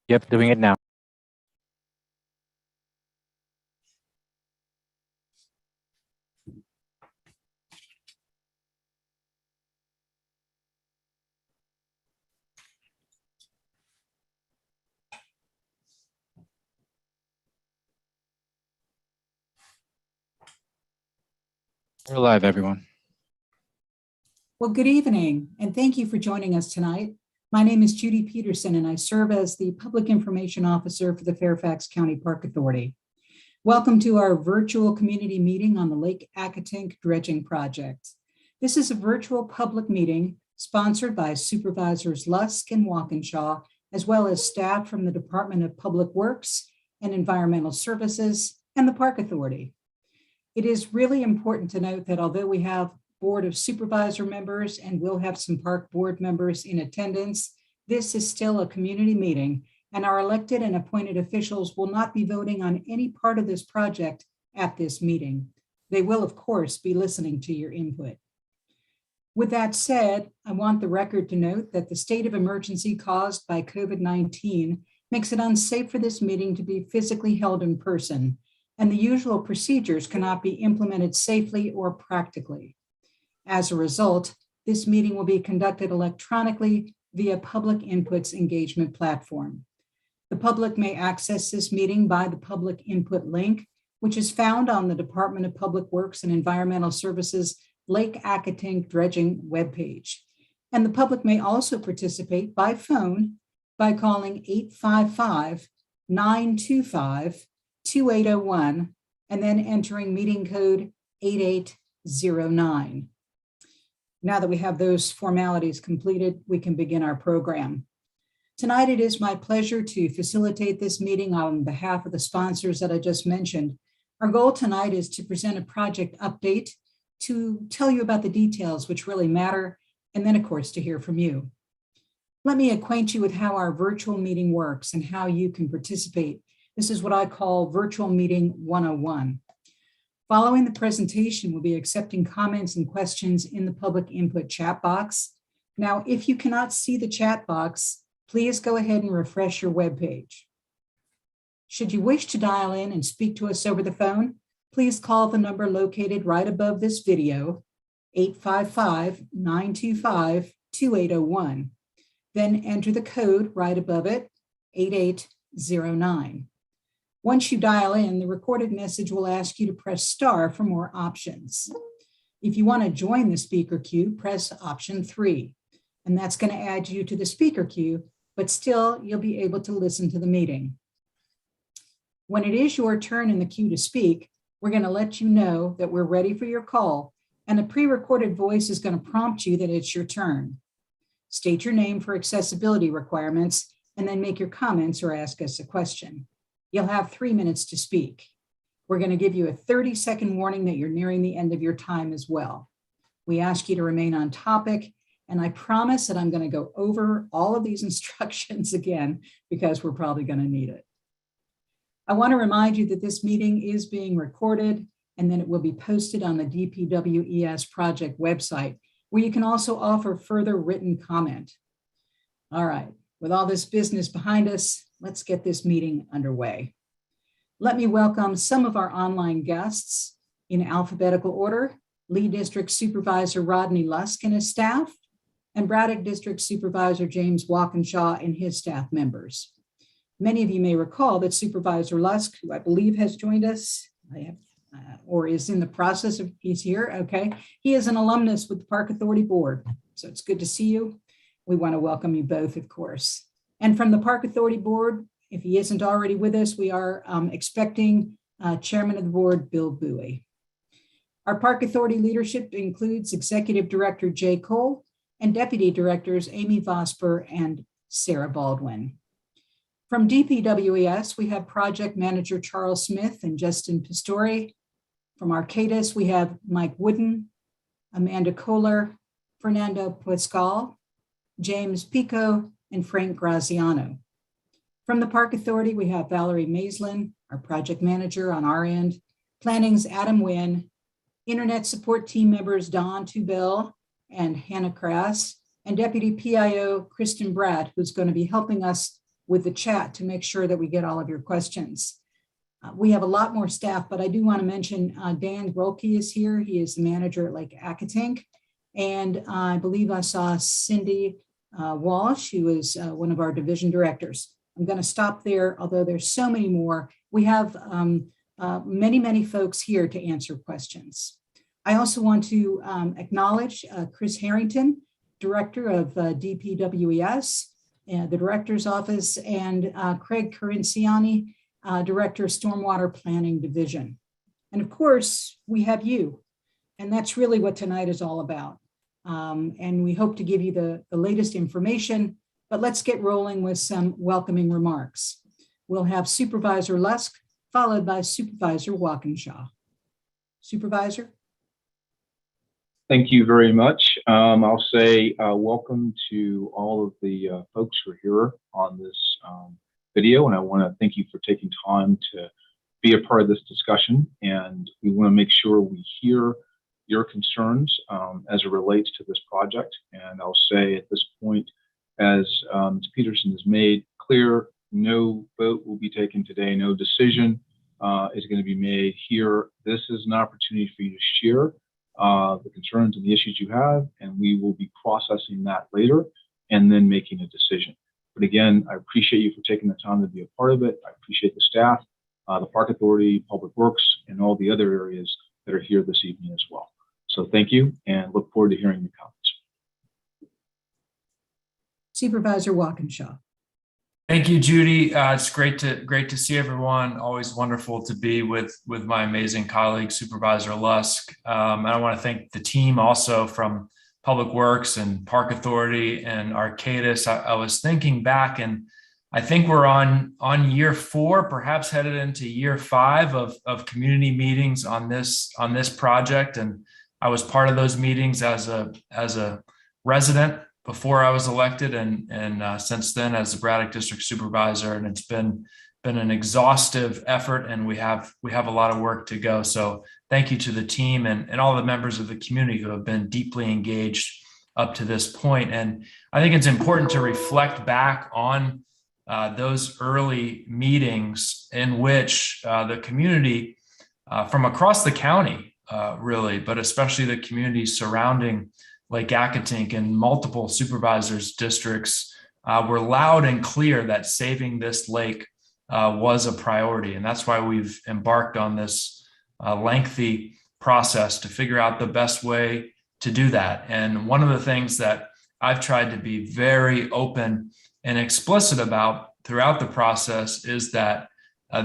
Yep, doing it now. We're live, everyone. Well, good evening, and thank you for joining us tonight. My name is Judy Peterson, and I serve as the Public Information Officer for the Fairfax County Park Authority. Welcome to our virtual community meeting on the Lake Accotink Dredging Project. This is a virtual public meeting sponsored by Supervisors Lusk and Walkinshaw, as well as staff from the Department of Public Works and Environmental Services and the Park Authority. It is really important to note that although we have Board of Supervisor members and we'll have some park board members in attendance, this is still a community meeting, and our elected and appointed officials will not be voting on any part of this project at this meeting. They will, of course, be listening to your input. With that said, I want the record to note that the state of emergency caused by COVID-19 makes it unsafe for this meeting to be physically held in person, and the usual procedures cannot be implemented safely or practically. As a result, this meeting will be conducted electronically via Public Input's engagement platform. The public may access this meeting by the public input link, which is found on the Department of Public Works and Environmental Services Lake Accotink Dredging webpage. And the public may also participate by phone by calling 855-925-2801 and then entering meeting code 8809. Now that we have those formalities completed, we can begin our program. Tonight, it is my pleasure to facilitate this meeting on behalf of the sponsors that I just mentioned. Our goal tonight is to present a project update, to tell you about the details which really matter, and then, of course, to hear from you. Let me acquaint you with how our virtual meeting works and how you can participate. This is what I call Virtual Meeting 101. Following the presentation, we'll be accepting comments and questions in the public input chat box. Now, if you cannot see the chat box, please go ahead and refresh your webpage. Should you wish to dial in and speak to us over the phone, please call the number located right above this video, 855-925-2801. Then enter the code right above it, 8809. Once you dial in, the recorded message will ask you to press star for more options. If you want to join the speaker queue, press option 3, and that's going to add you to the speaker queue, but still you'll be able to listen to the meeting. When it is your turn in the queue to speak, we're going to let you know that we're ready for your call, and a pre-recorded voice is going to prompt you that it's your turn. State your name for accessibility requirements, and then make your comments or ask us a question. You'll have 3 minutes to speak. We're going to give you a 30-second warning that you're nearing the end of your time as well. We ask you to remain on topic, and I promise that I'm going to go over all of these instructions again because we're probably going to need it. I want to remind you that this meeting is being recorded, and then it will be posted on the DPWES project website, where you can also offer further written comment. All right, with all this business behind us, let's get this meeting underway. Let me welcome some of our online guests in alphabetical order: Lee District Supervisor Rodney Lusk and his staff, and Braddock District Supervisor James Walkinshaw and his staff members. Many of you may recall that Supervisor Lusk, who I believe has joined us, or is in the process of, he's here, okay. He is an alumnus with the Park Authority Board, so it's good to see you. We want to welcome you both, of course. And from the Park Authority Board, if he isn't already with us, we are expecting Chairman of the Board, Bill Bowie. Our Park Authority leadership includes Executive Director Jay Cole and Deputy Directors Amy Vosper and Sarah Baldwin. From DPWES, we have Project Manager Charles Smith and Justin Pistori. From Arcadis, we have Mike Wooden, Amanda Kohler, Fernando Pascal, James Pico, and Frank Graziano. From the Park Authority, we have Valerie Maislin, our project manager on our end, Planning's Adam Wynn, Internet support team members Don Tubell and Hannah Krass, and Deputy PIO Kristen Bratt, who's going to be helping us with the chat to make sure that we get all of your questions. We have a lot more staff, but I do want to mention Dan Grolke is here. He is the manager at Lake Accotink. And I believe I saw Cindy Walsh, who is one of our division directors. I'm going to stop there, although there's so many more. We have many folks here to answer questions. I also want to acknowledge Chris Harrington, Director of DPWES, the Director's Office, and Craig Carinciani, Director of Stormwater Planning Division. And of course, we have you. And that's really what tonight is all about. And we hope to give you the latest information, but let's get rolling with some welcoming remarks. We'll have Supervisor Lusk, followed by Supervisor Walkinshaw. Supervisor? Thank you very much. I'll say welcome to all of the folks who are here on this video, and I want to thank you for taking time to be a part of this discussion. And we want to make sure we hear your concerns as it relates to this project. And I'll say at this point, as Ms. Peterson has made clear, no vote will be taken today, no decision is going to be made here. This is an opportunity for you to share the concerns and the issues you have, and we will be processing that later and then making a decision. But again, I appreciate you for taking the time to be a part of it. I appreciate the staff, the Park Authority, Public Works, and all the other areas that are here this evening as well. So thank you, and look forward to hearing your comments. Supervisor Walkinshaw. Thank you, Judy. It's great to see everyone. Always wonderful to be with my amazing colleague, Supervisor Lusk. And I want to thank the team also from Public Works and Park Authority and Arcadis. I was thinking back, and I think we're on year 4, perhaps headed into year 5 of community meetings on this project. And I was part of those meetings as a resident before I was elected, and since then as the Braddock District Supervisor. And it's been an exhaustive effort, and we have a lot of work to go. So thank you to the team and all the members of the community who have been deeply engaged up to this point. And I think it's important to reflect back on those early meetings in which the community from across the county, really, but especially the communities surrounding Lake Accotink and multiple supervisors' districts were loud and clear that saving this lake was a priority. And that's why we've embarked on this lengthy process to figure out the best way to do that. And one of the things that I've tried to be very open and explicit about throughout the process is that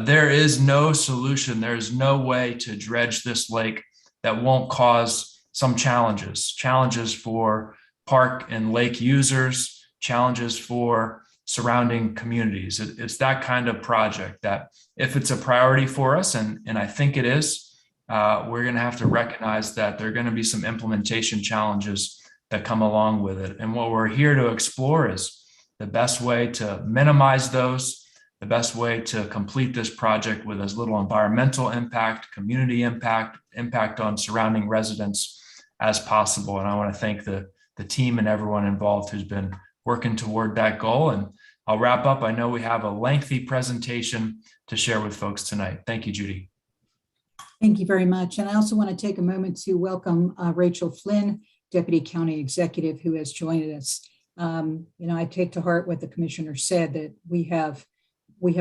there is no solution, there is no way to dredge this lake that won't cause some challenges for park and lake users, challenges for surrounding communities. It's that kind of project that if it's a priority for us, and I think it is, we're going to have to recognize that there are going to be some implementation challenges that come along with it. And what we're here to explore is the best way to minimize those, the best way to complete this project with as little environmental impact, community impact on surrounding residents as possible. And I want to thank the team and everyone involved who's been working toward that goal. And I'll wrap up. I know we have a lengthy presentation to share with folks tonight. Thank you, Judy. Thank you very much. And I also want to take a moment to welcome Rachel Flynn, Deputy County Executive, who has joined us. I take to heart what the commissioner said, that we have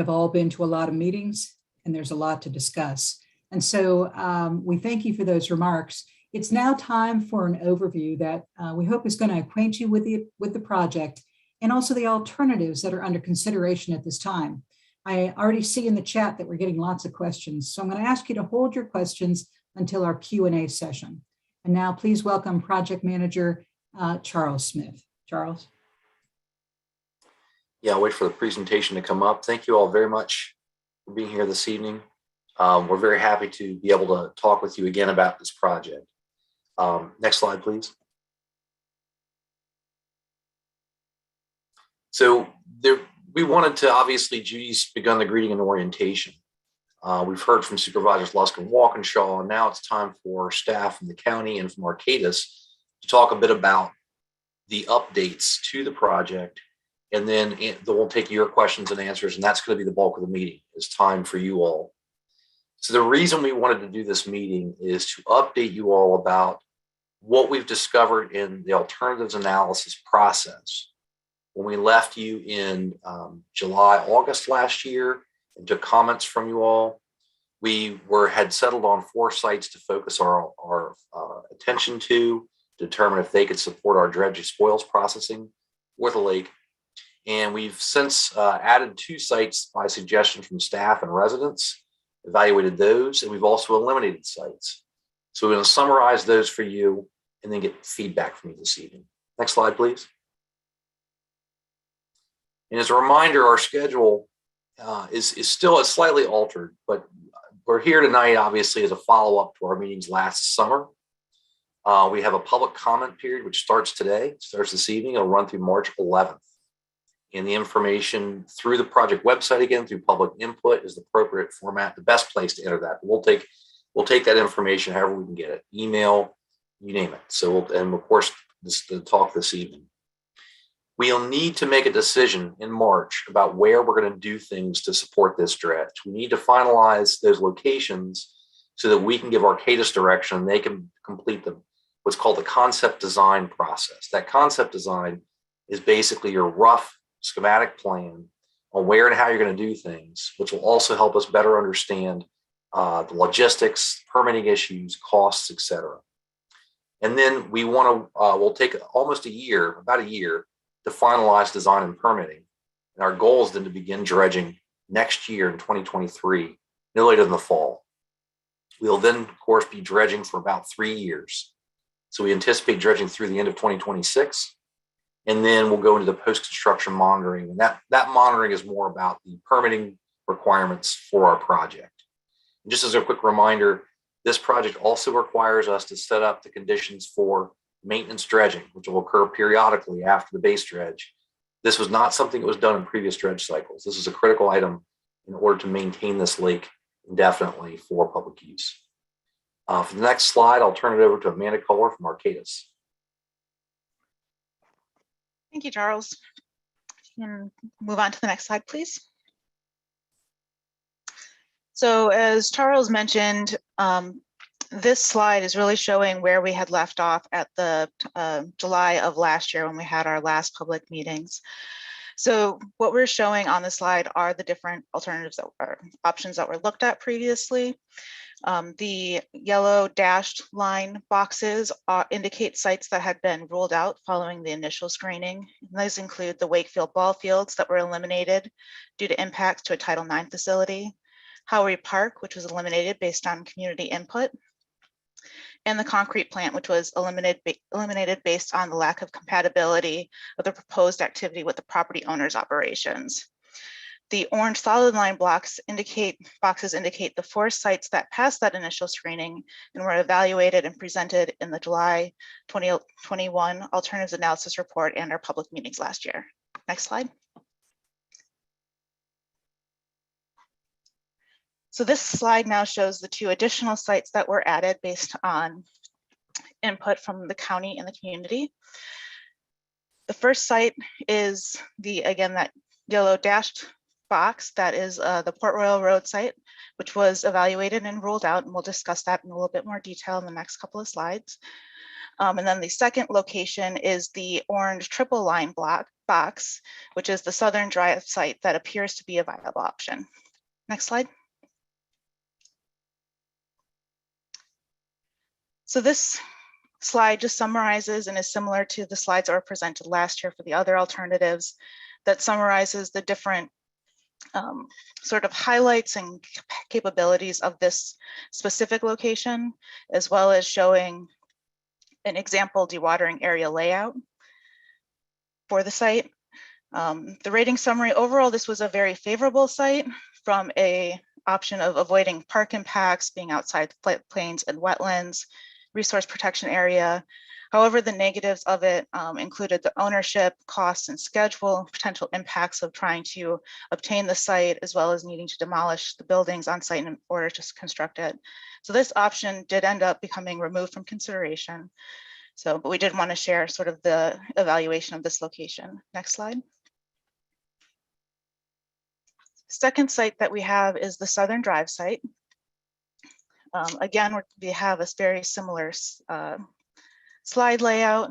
all been to a lot of meetings and there's a lot to discuss. And so we thank you for those remarks. It's now time for an overview that we hope is going to acquaint you with the project and also the alternatives that are under consideration at this time. I already see in the chat that we're getting lots of questions, so I'm going to ask you to hold your questions until our Q&A session. And now please welcome Project Manager Charles Smith. Charles. Yeah, I'll wait for the presentation to come up. Thank you all very much for being here this evening. We're very happy to be able to talk with you again about this project. Next slide, please. So we wanted to, obviously, Judy's begun the greeting and orientation. We've heard from Supervisors Lusk and Walkinshaw, and now it's time for staff from the county and from Arcadis to talk a bit about the updates to the project and then we'll take your questions and answers, and that's going to be the bulk of the meeting. It's time for you all. So the reason we wanted to do this meeting is to update you all about what we've discovered in the alternatives analysis process. When we left you in July, August last year, and took comments from you all, we had settled on 4 sites to focus our attention to determine if they could support our dredge spoils processing with a lake. And we've since added 2 sites by suggestion from staff and residents, evaluated those, and we've also eliminated sites. So we're going to summarize those for you and then get feedback from you this evening. Next slide, please. And as a reminder, our schedule is still slightly altered, but we're here tonight, obviously, as a follow-up to our meetings last summer. We have a public comment period, which starts today, starts this evening. It'll run through March 11th. And the information through the project website, again, through public input, is the appropriate format, the best place to enter that. We'll take that information however we can get it, email, you name it. So, and of course, the talk this evening. We'll need to make a decision in March about where we're going to do things to support this dredge. We need to finalize those locations so that we can give Arcadis direction and they can complete what's called the concept design process. That concept design is basically your rough schematic plan on where and how you're going to do things, which will also help us better understand the logistics, permitting issues, costs, etc. And then we'll take almost about a year, to finalize design and permitting. And our goal is then to begin dredging next year in 2023, no later than the fall. We'll then, of course, be dredging for about 3 years. So we anticipate dredging through the end of 2026. And then we'll go into the post-construction monitoring. And that monitoring is more about the permitting requirements for our project. And just as a quick reminder, this project also requires us to set up the conditions for maintenance dredging, which will occur periodically after the base dredge. This was not something that was done in previous dredge cycles. This is a critical item in order to maintain this lake indefinitely for public use. For the next slide, I'll turn it over to Amanda Kohler from Arcadis. Thank you, Charles. You can move on to the next slide, please. So as Charles mentioned, this slide is really showing where we had left off at the July of last year when we had our last public meetings. So what we're showing on the slide are the different alternatives options that were looked at previously. The yellow dashed line boxes indicate sites that had been ruled out following the initial screening. And these include the Wakefield ball fields that were eliminated due to impacts to a Title IX facility, Howery Park, which was eliminated based on community input, and the concrete plant, which was eliminated based on the lack of compatibility of the proposed activity with the property owner's operations. The orange solid line boxes indicate the 4 sites that passed that initial screening and were evaluated and presented in the July 2021 alternatives analysis report and our public meetings last year. Next slide. So this slide now shows the 2 additional sites that were added based on input from the county and the community. The first site is again, that yellow dashed box, that is the Port Royal Road site, which was evaluated and ruled out, and we'll discuss that in a little bit more detail in the next couple of slides. And then the second location is the orange triple line box, which is the Southern Drive site that appears to be a viable option. Next slide. So this slide just summarizes and is similar to the slides that were presented last year for the other alternatives, that summarizes the different sort of highlights and capabilities of this specific location, as well as showing an example dewatering area layout for the site. The rating summary, overall, this was a very favorable site from an option of avoiding park impacts, being outside plains and wetlands, resource protection area. However, the negatives of it included the ownership, costs, and schedule, potential impacts of trying to obtain the site, as well as needing to demolish the buildings on site in order to construct it. So this option did end up becoming removed from consideration. But we did want to share sort of the evaluation of this location. Next slide. Second site that we have is the Southern Drive site. Again, we have a very similar slide layout.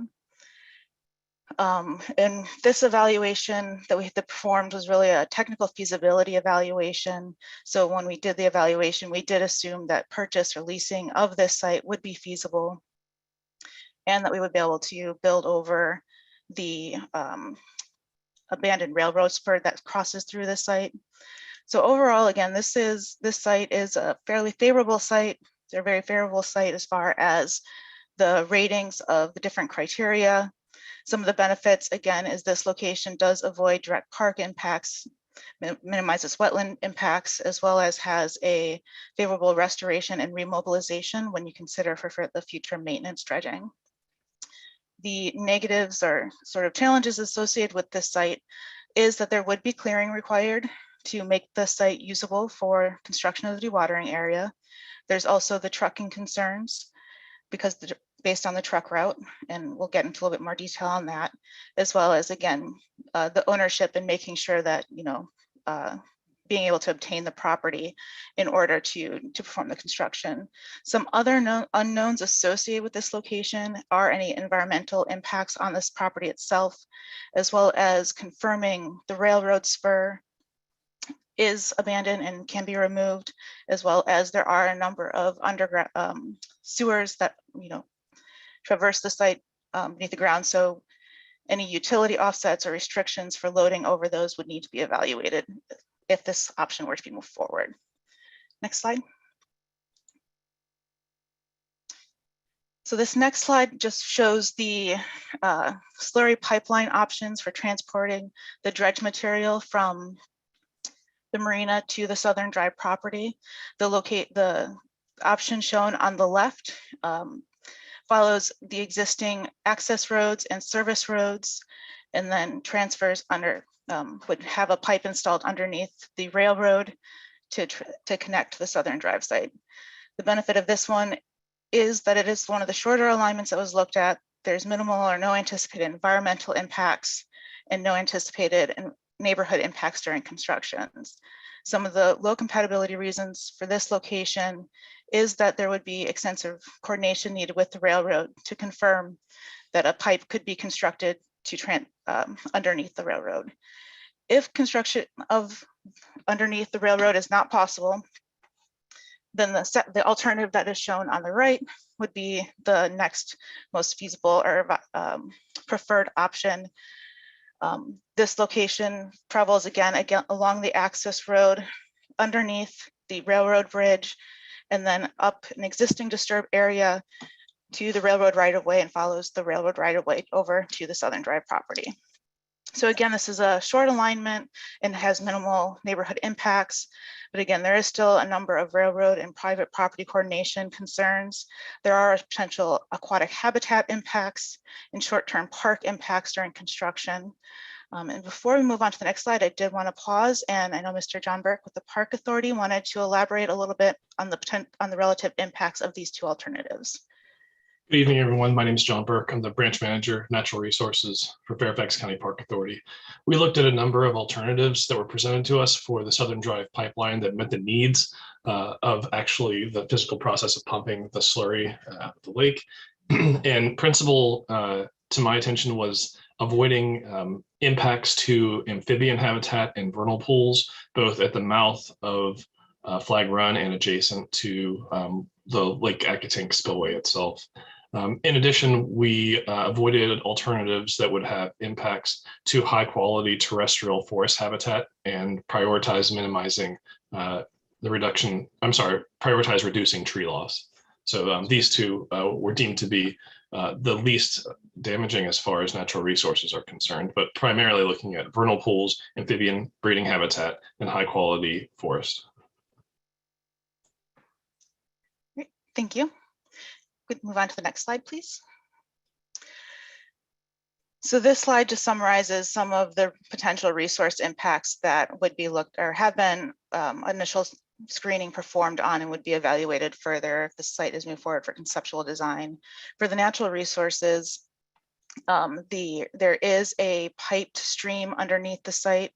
And this evaluation that we performed was really a technical feasibility evaluation. So when we did the evaluation, we did assume that purchase or leasing of this site would be feasible and that we would be able to build over the abandoned railroad spur that crosses through the site. So overall, again, this site is a fairly favorable site. It's a very favorable site as far as the ratings of the different criteria. Some of the benefits, again, is this location does avoid direct park impacts, minimizes wetland impacts, as well as has a favorable restoration and remobilization when you consider for the future maintenance dredging. The negatives or sort of challenges associated with this site is that there would be clearing required to make the site usable for construction of the dewatering area. There's also the trucking concerns because based on the truck route, and we'll get into a little bit more detail on that, as well as, again, the ownership and making sure that, being able to obtain the property in order to perform the construction. Some other unknowns associated with this location are any environmental impacts on this property itself, as well as confirming the railroad spur is abandoned and can be removed, as well as there are a number of underground sewers that traverse the site beneath the ground. So any utility offsets or restrictions for loading over those would need to be evaluated if this option were to be moved forward. Next slide. So this next slide just shows the slurry pipeline options for transporting the dredge material from the marina to the Southern Drive property. The option shown on the left follows the existing access roads and service roads, and then transfers under, would have a pipe installed underneath the railroad to connect to the Southern Drive site. The benefit of this one is that it is one of the shorter alignments that was looked at. There's minimal or no anticipated environmental impacts and no anticipated neighborhood impacts during constructions. Some of the low compatibility reasons for this location is that there would be extensive coordination needed with the railroad to confirm that a pipe could be constructed to underneath the railroad. If construction of underneath the railroad is not possible, then the alternative that is shown on the right would be the next most feasible or preferred option. This location travels again along the access road underneath the railroad bridge and then up an existing disturbed area to the railroad right-of-way and follows the railroad right-of-way over to the Southern Drive property. So again, this is a short alignment and has minimal neighborhood impacts. But again, there is still a number of railroad and private property coordination concerns. There are potential aquatic habitat impacts and short-term park impacts during construction. And before we move on to the next slide, I did want to pause, and I know Mr. John Burke with the Park Authority wanted to elaborate a little bit on the relative impacts of these two alternatives. Good evening, everyone. My name is John Burke. I'm the branch manager, natural resources for Fairfax County Park Authority. We looked at a number of alternatives that were presented to us for the Southern Drive pipeline that met the needs of actually the physical process of pumping the slurry out of the lake. And principal to my attention was avoiding impacts to amphibian habitat and vernal pools, both at the mouth of Flag Run and adjacent to the Lake Accotink spillway itself. In addition, we avoided alternatives that would have impacts to high quality terrestrial forest habitat and prioritize reducing tree loss. So these two were deemed to be the least damaging as far as natural resources are concerned, but primarily looking at vernal pools, amphibian breeding habitat, and high quality forest. Great, thank you. Could move on to the next slide, please. So this slide just summarizes some of the potential resource impacts that would be looked or have been initial screening performed on and would be evaluated further if the site is moved forward for conceptual design. For the natural resources, there is a piped stream underneath the site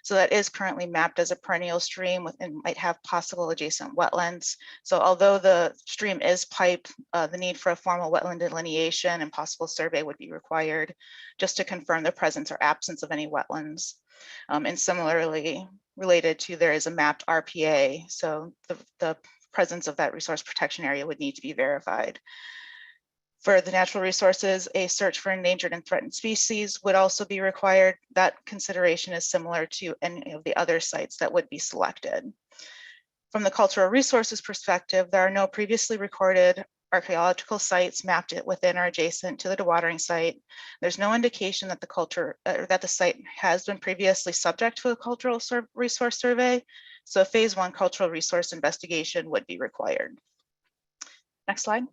So that is currently mapped as a perennial stream and might have possible adjacent wetlands. So although the stream is piped, the need for a formal wetland delineation and possible survey would be required just to confirm the presence or absence of any wetlands. And similarly related to, there is a mapped RPA. So the presence of that resource protection area would need to be verified. For the natural resources, a search for endangered and threatened species would also be required. That consideration is similar to any of the other sites that would be selected. From the cultural resources perspective, there are no previously recorded archaeological sites mapped within or adjacent to the dewatering site. There's no indication that the site has been previously subject to a cultural resource survey. So a phase 1 cultural resource investigation would be required. Next slide.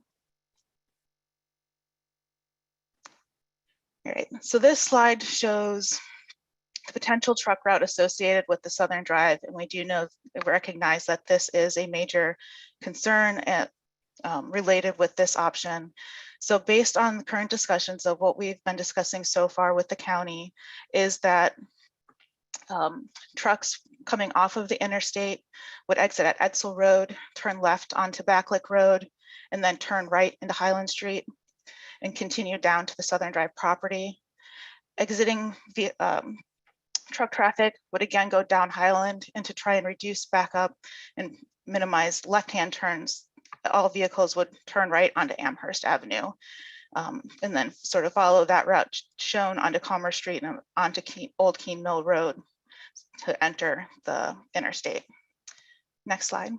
All right, so this slide shows the potential truck route associated with the Southern Drive, and we do recognize that this is a major concern related with this option. So based on the current discussions of what we've been discussing so far with the county, is that trucks coming off of the interstate would exit at Edsel Road, turn left onto Backlick Road, and then turn right into Highland Street and continue down to the Southern Drive property. Exiting the truck traffic would again go down Highland, and to try and reduce backup and minimize left-hand turns, all vehicles would turn right onto Amherst Avenue, and then sort of follow that route shown onto Commerce Street and onto Old Keene Mill Road to enter the interstate. Next slide.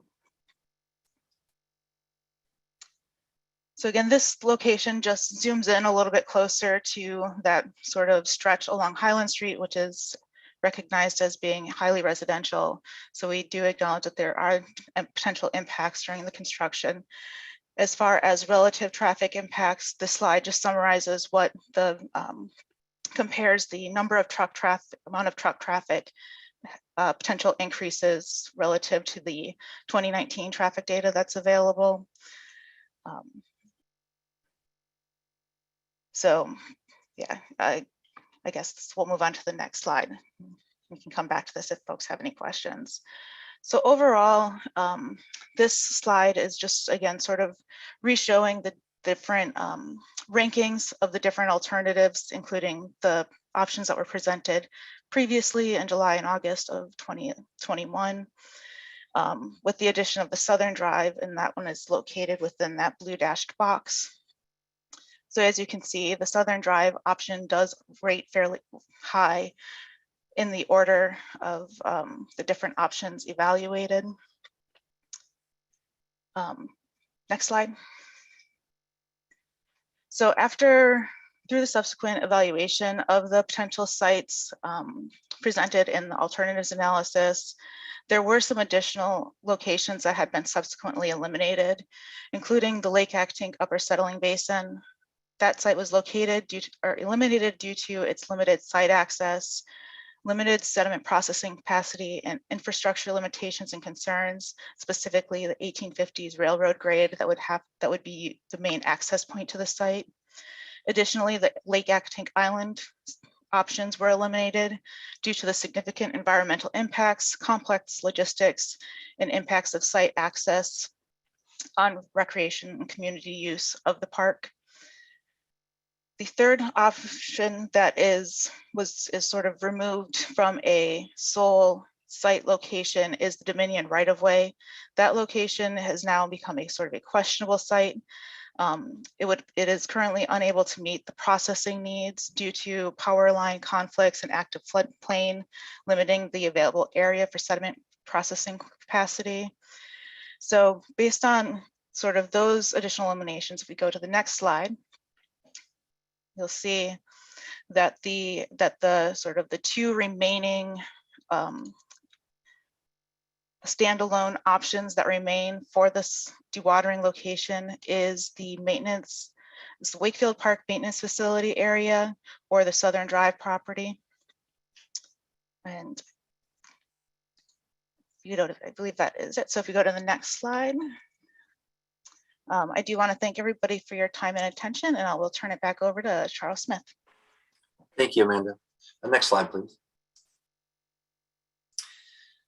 So again, this location just zooms in a little bit closer to that sort of stretch along Highland Street, which is recognized as being highly residential. So we do acknowledge that there are potential impacts during the construction. As far as relative traffic impacts, this slide just summarizes what the compares the number of amount of truck traffic potential increases relative to the 2019 traffic data that's available. So yeah, I guess we'll move on to the next slide. We can come back to this if folks have any questions. So overall, this slide is just, again, sort of re-showing the different rankings of the different alternatives, including the options that were presented previously in July and August of 2021, with the addition of the Southern Drive, and that one is located within that blue dashed box. So as you can see, the Southern Drive option does rate fairly high in the order of the different options evaluated. Next slide. So through the subsequent evaluation of the potential sites presented in the alternatives analysis, there were some additional locations that had been subsequently eliminated, including the Lake Accotink Upper Settling Basin. That site was eliminated due to its limited site access, limited sediment processing capacity, and infrastructure limitations and concerns, specifically the 1850s railroad grade that would be the main access point to the site. Additionally, the Lake Accotink Island options were eliminated due to the significant environmental impacts, complex logistics, and impacts of site access on recreation and community use of the park. The third option that is sort of removed from a sole site location is the Dominion right-of-way. That location has now become a sort of a questionable site. It is currently unable to meet the processing needs due to power line conflicts and active floodplain, limiting the available area for sediment processing capacity. So based on sort of those additional eliminations, if we go to the next slide, you'll see that the sort of the two remaining standalone options that remain for this dewatering location is the Wakefield Park Maintenance Facility area or the Southern Drive property. And I believe that is it. So if we go to the next slide, I do want to thank everybody for your time and attention, and I will turn it back over to Charles Smith. Thank you, Amanda. The next slide, please.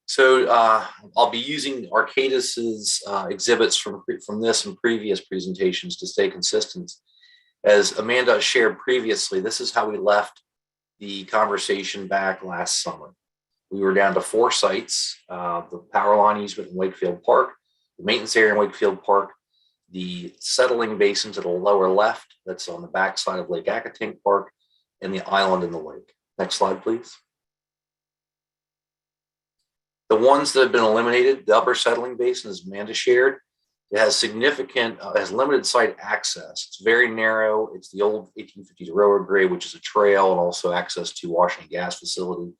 So I'll be using Arcadis's exhibits from this and previous presentations to stay consistent. As Amanda shared previously, this is how we left the conversation back last summer. We were down to 4 sites, the power line easement in Wakefield Park, the maintenance area in Wakefield Park, the settling basin to the lower left, that's on the backside of Lake Accotink Park, and the island in the lake. Next slide, please. The ones that have been eliminated, the upper settling basin, as Amanda shared, it has significant, has limited site access. It's very narrow. It's the old 1850s railroad grade, which is a trail and also access to Washington gas facility.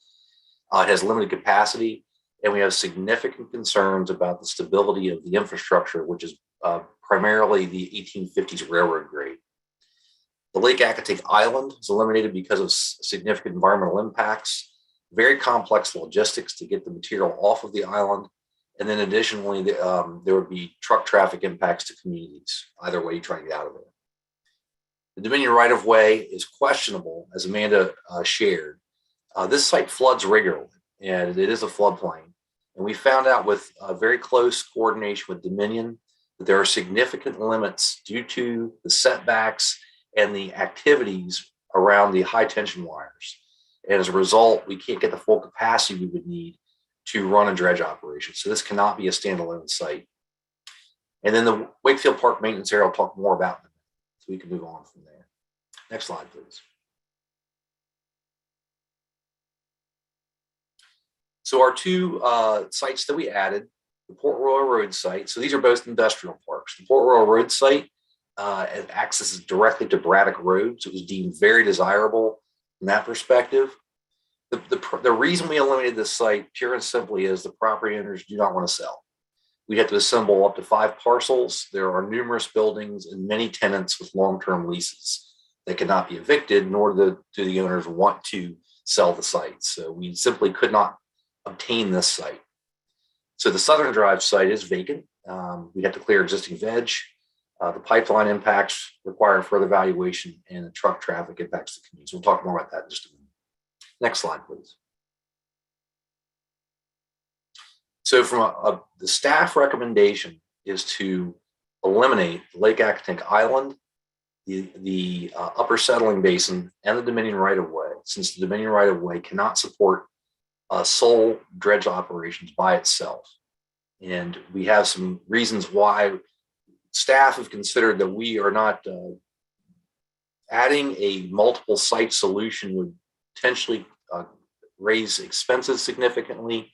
It has limited capacity, and we have significant concerns about the stability of the infrastructure, which is primarily the 1850s railroad grade. The Lake Accotink Island is eliminated because of significant environmental impacts, very complex logistics to get the material off of the island. And then additionally, there would be truck traffic impacts to communities, either way you try to get out of there. The Dominion right-of-way is questionable, as Amanda shared. This site floods regularly, and it is a floodplain. And we found out with very close coordination with Dominion that there are significant limits due to the setbacks and the activities around the high tension wires. And as a result, we can't get the full capacity we would need to run a dredge operation. So this cannot be a standalone site. And then the Wakefield Park maintenance area I'll talk more about in a minute, so we can move on from there. Next slide, please. So our 2 sites that we added, the Port Royal Road site. So these are both industrial parks. The Port Royal Road site accesses directly to Braddock Road, so it was deemed very desirable from that perspective. The reason we eliminated this site, pure and simply, is the property owners do not want to sell. We have to assemble up to 5 parcels. There are numerous buildings and many tenants with long-term leases that cannot be evicted, nor do the owners want to sell the site. So we simply could not obtain this site. So the Southern Drive site is vacant. We'd have to clear existing veg. The pipeline impacts require further evaluation, and the truck traffic impacts the community. So we'll talk more about that in just a minute. Next slide, please. So from the staff recommendation is to eliminate Lake Accotink Island, the upper settling basin, and the Dominion right-of-way, since the Dominion right-of-way cannot support sole dredge operations by itself. And we have some reasons why staff have considered that we are not adding a multiple site solution would potentially raise expenses significantly,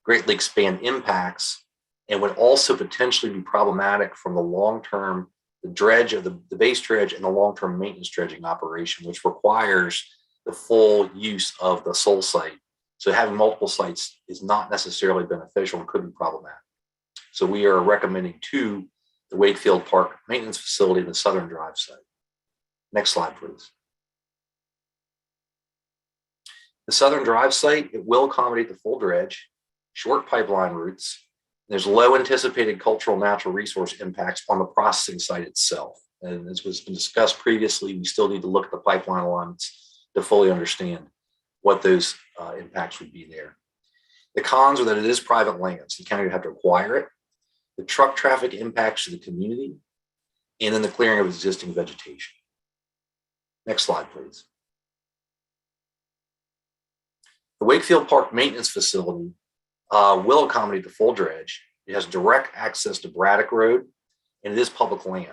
greatly expand impacts, and would also potentially be problematic from the long-term, the dredge of the base dredge and the long-term maintenance dredging operation, which requires the full use of the sole site. So having multiple sites is not necessarily beneficial and could be problematic. So we are recommending 2, the Wakefield Park maintenance facility and the Southern Drive site. Next slide, please. The Southern Drive site, it will accommodate the full dredge, short pipeline routes. There's low anticipated cultural natural resource impacts on the processing site itself. And as was been discussed previously, we still need to look at the pipeline alignments to fully understand what those impacts would be there. The cons are that it is private land, so the county would have to acquire it. The truck traffic impacts to the community, and then the clearing of existing vegetation. Next slide, please. The Wakefield Park maintenance facility will accommodate the full dredge. It has direct access to Braddock Road, and it is public land.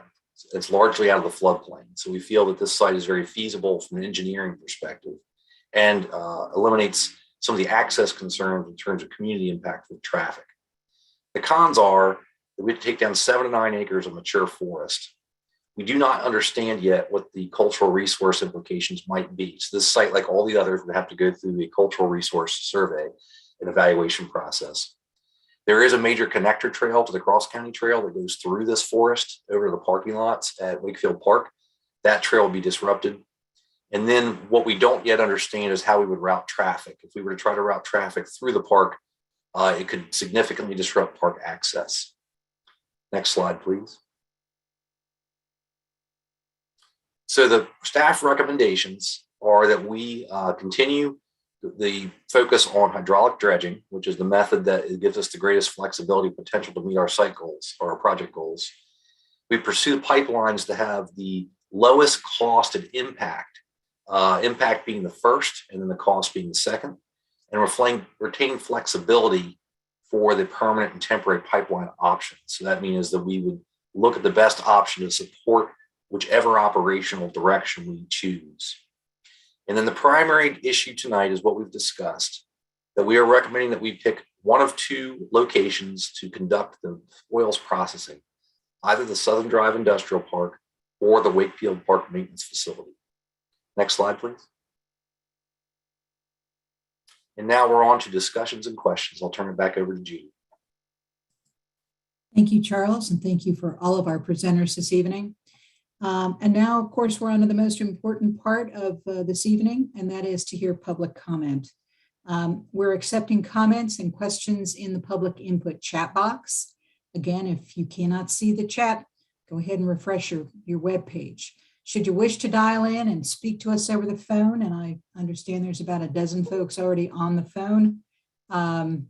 It's largely out of the floodplain. So we feel that this site is very feasible from an engineering perspective and eliminates some of the access concerns in terms of community impact with traffic. The cons are that we have to take down 7 to 9 acres of mature forest. We do not understand yet what the cultural resource implications might be. So this site, like all the others, would have to go through a cultural resource survey and evaluation process. There is a major connector trail to the Cross County Trail that goes through this forest over to the parking lots at Wakefield Park. That trail will be disrupted. And then what we don't yet understand is how we would route traffic. If we were to try to route traffic through the park, it could significantly disrupt park access. Next slide, please. So the staff recommendations are that we continue the focus on hydraulic dredging, which is the method that gives us the greatest flexibility potential to meet our site goals or our project goals. We pursue pipelines that have the lowest cost and impact, impact being the first and then the cost being the second, and retain flexibility for the permanent and temporary pipeline options. So that means that we would look at the best option to support whichever operational direction we choose. And then the primary issue tonight is what we've discussed, that we are recommending that we pick one of two locations to conduct the oils processing, either the Southern Drive Industrial Park or the Wakefield Park Maintenance Facility. Next slide, please. And now we're on to discussions and questions. I'll turn it back over to Judy. Thank you, Charles, and thank you for all of our presenters this evening. And now, of course, we're on to the most important part of this evening, and that is to hear public comment. We're accepting comments and questions in the public input chat box. Again, if you cannot see the chat, go ahead and refresh your web page. Should you wish to dial in and speak to us over the phone, and I understand there's about a dozen folks already on the phone, then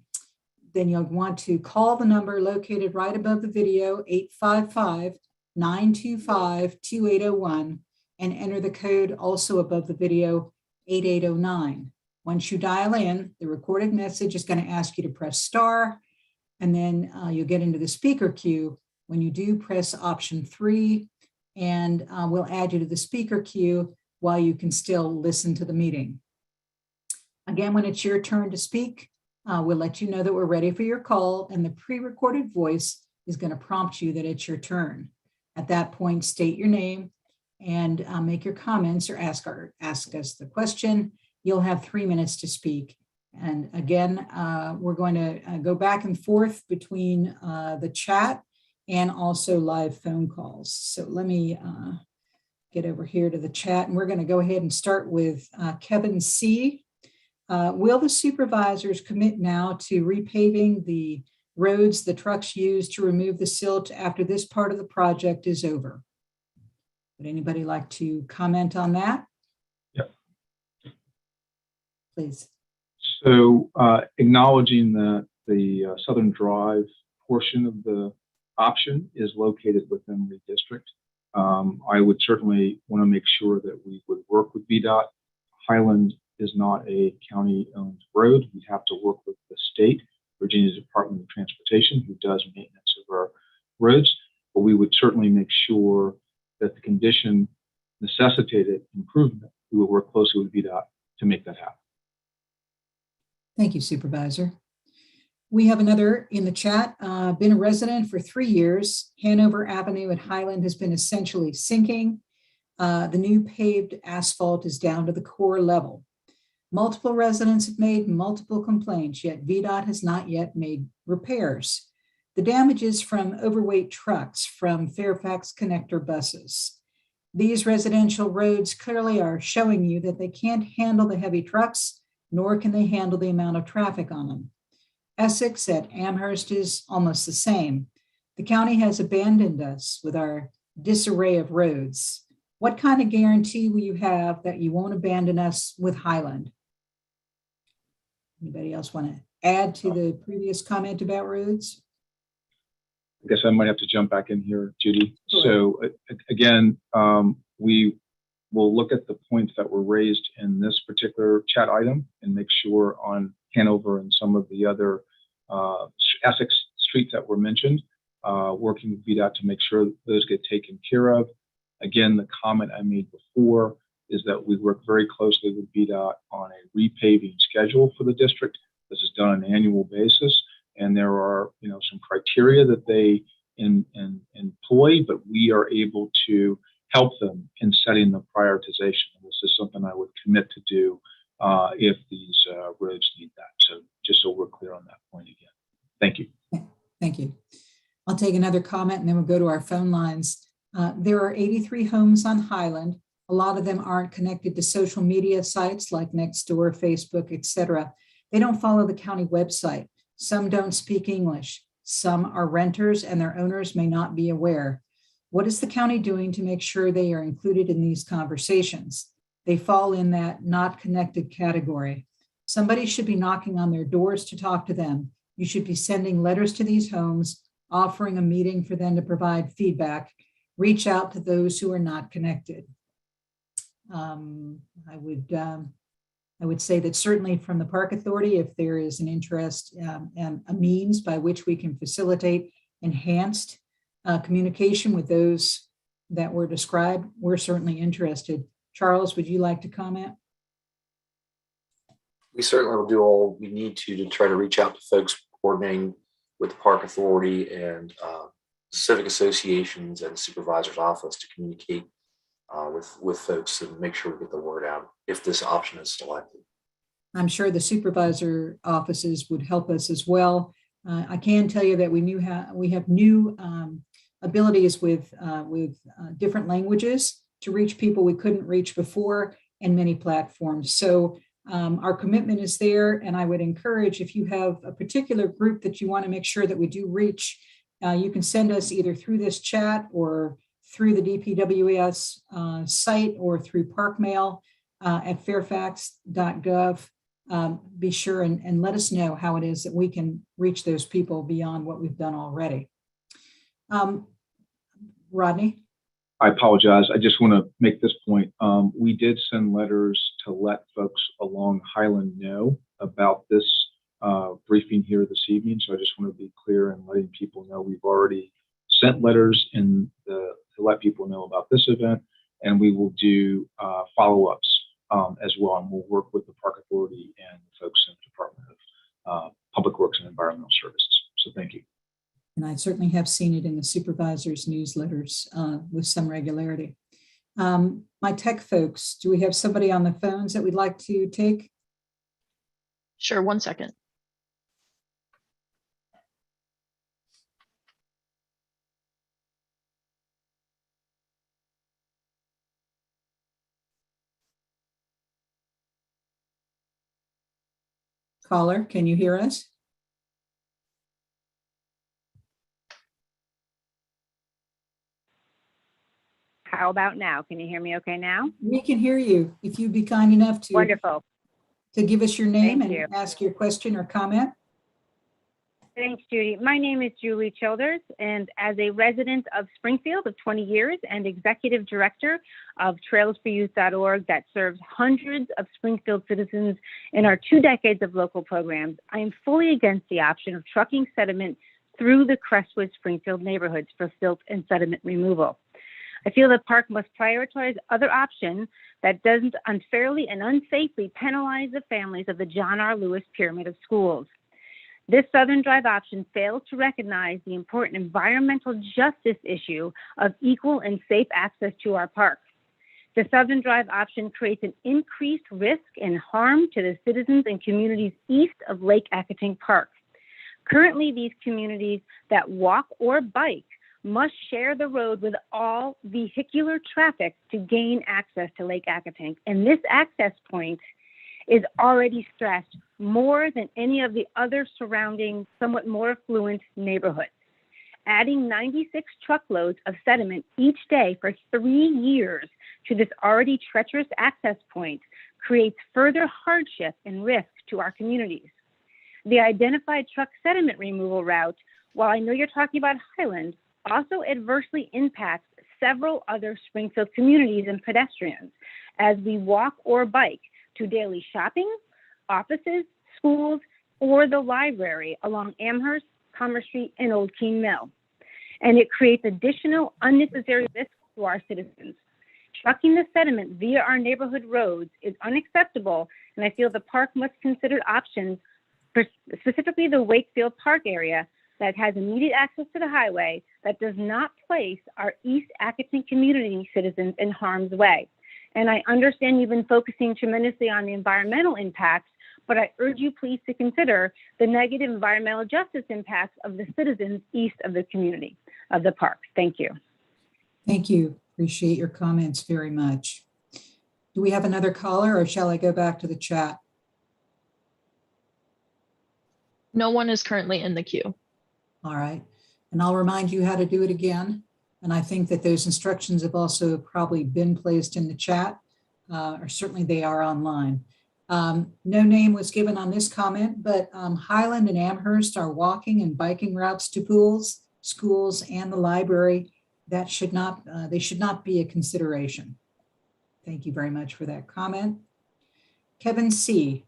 you'll want to call the number located right above the video, 855-925-2801, and enter the code also above the video, 8809. Once you dial in, the recorded message is going to ask you to press star, and then you'll get into the speaker queue. When you do, press option 3, and we'll add you to the speaker queue while you can still listen to the meeting. Again, when it's your turn to speak, we'll let you know that we're ready for your call, and the pre-recorded voice is going to prompt you that it's your turn. At that point, state your name and make your comments or ask us the question. You'll have 3 minutes to speak. And again, we're going to go back and forth between the chat and also live phone calls. So let me get over here to the chat, and we're going to go ahead and start with Kevin C. Will the supervisors commit now to repaving the roads the trucks use to remove the silt after this part of the project is over? Would anybody like to comment on that? Yep. Please. So acknowledging that the Southern Drive portion of the option is located within the district, I would certainly want to make sure that we would work with VDOT. Highland is not a county-owned road. We have to work with the state, Virginia Department of Transportation, who does maintenance of our roads. But we would certainly make sure that the condition necessitated improvement. We would work closely with VDOT to make that happen. Thank you, Supervisor. We have another in the chat. Been a resident for 3 years. Hanover Avenue at Highland has been essentially sinking. The new paved asphalt is down to the core level. Multiple residents have made multiple complaints, yet VDOT has not yet made repairs. The damage is from overweight trucks from Fairfax connector buses. These residential roads clearly are showing you that they can't handle the heavy trucks, nor can they handle the amount of traffic on them. Essex at Amherst is almost the same. The county has abandoned us with our disarray of roads. What kind of guarantee will you have that you won't abandon us with Highland? Anybody else want to add to the previous comment about roads? I guess I might have to jump back in here, Judy. Sure. So again, we will look at the points that were raised in this particular chat item and make sure on Hanover and some of the other Essex streets that were mentioned, working with VDOT to make sure those get taken care of. Again, the comment I made before is that we work very closely with VDOT on a repaving schedule for the district. This is done on an annual basis, and there are some criteria that they employ, but we are able to help them in setting the prioritization. And this is something I would commit to do if these roads need that. So just so we're clear on that point again. Thank you. Thank you. I'll take another comment and then we'll go to our phone lines. There are 83 homes on Highland. A lot of them aren't connected to social media sites like Nextdoor, Facebook, etc. They don't follow the county website. Some don't speak English. Some are renters and their owners may not be aware. What is the county doing to make sure they are included in these conversations? They fall in that not connected category. Somebody should be knocking on their doors to talk to them. You should be sending letters to these homes, offering a meeting for them to provide feedback. Reach out to those who are not connected. I would say that certainly from the Park Authority, if there is an interest and a means by which we can facilitate enhanced communication with those that were described, we're certainly interested. Charles, would you like to comment? We certainly will do all we need to try to reach out to folks coordinating with the Park Authority and civic associations and supervisor's office to communicate with folks and make sure we get the word out if this option is selected. I'm sure the supervisor offices would help us as well. I can tell you that we have new abilities with different languages to reach people we couldn't reach before, and many platforms. So our commitment is there, and I would encourage, if you have a particular group that you want to make sure that we do reach, you can send us either through this chat or through the DPWS site or through Park Mail at fairfax.gov. Be sure and let us know how it is that we can reach those people beyond what we've done already. Rodney? I apologize. I just want to make this point. We did send letters to let folks along Highland know about this briefing here this evening. So I just want to be clear and letting people know we've already sent letters to let people know about this event, and we will do follow-ups as well. And we'll work with the Park Authority and folks in the Department of Public Works and Environmental Services. So thank you. And I certainly have seen it in the supervisors' newsletters with some regularity. My tech folks, do we have somebody on the phones that we'd like to take? Sure, 1 second. Caller, can you hear us? How about now? Can you hear me okay now? We can hear you. If you'd be kind enough to, Wonderful. to give us your name Thank and you. ask your question or comment. Thanks, Judy. My name is Julie Childers, and as a resident of Springfield of 20 years and executive director of trailsforyouth.org that serves hundreds of Springfield citizens in our 2 decades of local programs, I am fully against the option of trucking sediment through the Crestwood Springfield neighborhoods for silt and sediment removal. I feel the park must prioritize other options that doesn't unfairly and unsafely penalize the families of the John R. Lewis Pyramid of Schools. This Southern Drive option fails to recognize the important environmental justice issue of equal and safe access to our park. The Southern Drive option creates an increased risk and harm to the citizens and communities east of Lake Accotink Park. Currently, these communities that walk or bike must share the road with all vehicular traffic to gain access to Lake Accotink. And this access point is already stressed more than any of the other surrounding, somewhat more affluent neighborhoods. Adding 96 truckloads of sediment each day for 3 years to this already treacherous access point creates further hardship and risk to our communities. The identified truck sediment removal route, while I know you're talking about Highland, also adversely impacts several other Springfield communities and pedestrians as we walk or bike to daily shopping, offices, schools, or the library along Amherst, Commerce Street, and Old Keene Mill. And it creates additional unnecessary risks to our citizens. Trucking the sediment via our neighborhood roads is unacceptable, and I feel the park must consider options for specifically the Wakefield Park area that has immediate access to the highway that does not place our East Accotink community citizens in harm's way. And I understand you've been focusing tremendously on the environmental impacts, but I urge you please to consider the negative environmental justice impacts of the citizens east of the community of the park. Thank you. Thank you. Appreciate your comments very much. Do we have another caller, or shall I go back to the chat? No one is currently in the queue. All right. And I'll remind you how to do it again. And I think that those instructions have also probably been placed in the chat, or certainly they are online. No name was given on this comment, but Highland and Amherst are walking and biking routes to pools, schools, and the library. That should not, they should not be a consideration. Thank you very much for that comment. Kevin C.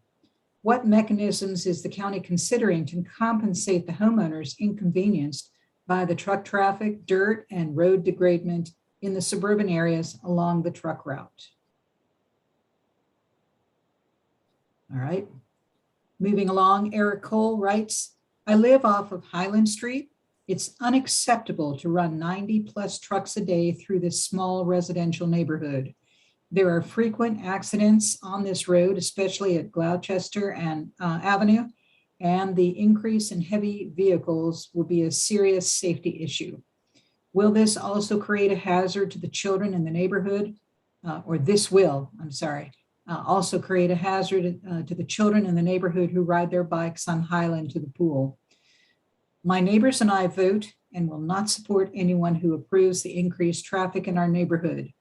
What mechanisms is the county considering to compensate the homeowners inconvenienced by the truck traffic, dirt, and road degradement in the suburban areas along the truck route? All right. Moving along, Eric Cole writes, I live off of Highland Street. It's unacceptable to run 90+ trucks a day through this small residential neighborhood. There are frequent accidents on this road, especially at Gloucester and Avenue, and the increase in heavy vehicles will be a serious safety issue. Will this also create a hazard to the children in the neighborhood? Also create a hazard to the children in the neighborhood who ride their bikes on Highland to the pool. My neighbors and I vote and will not support anyone who approves the increased traffic in our neighborhood.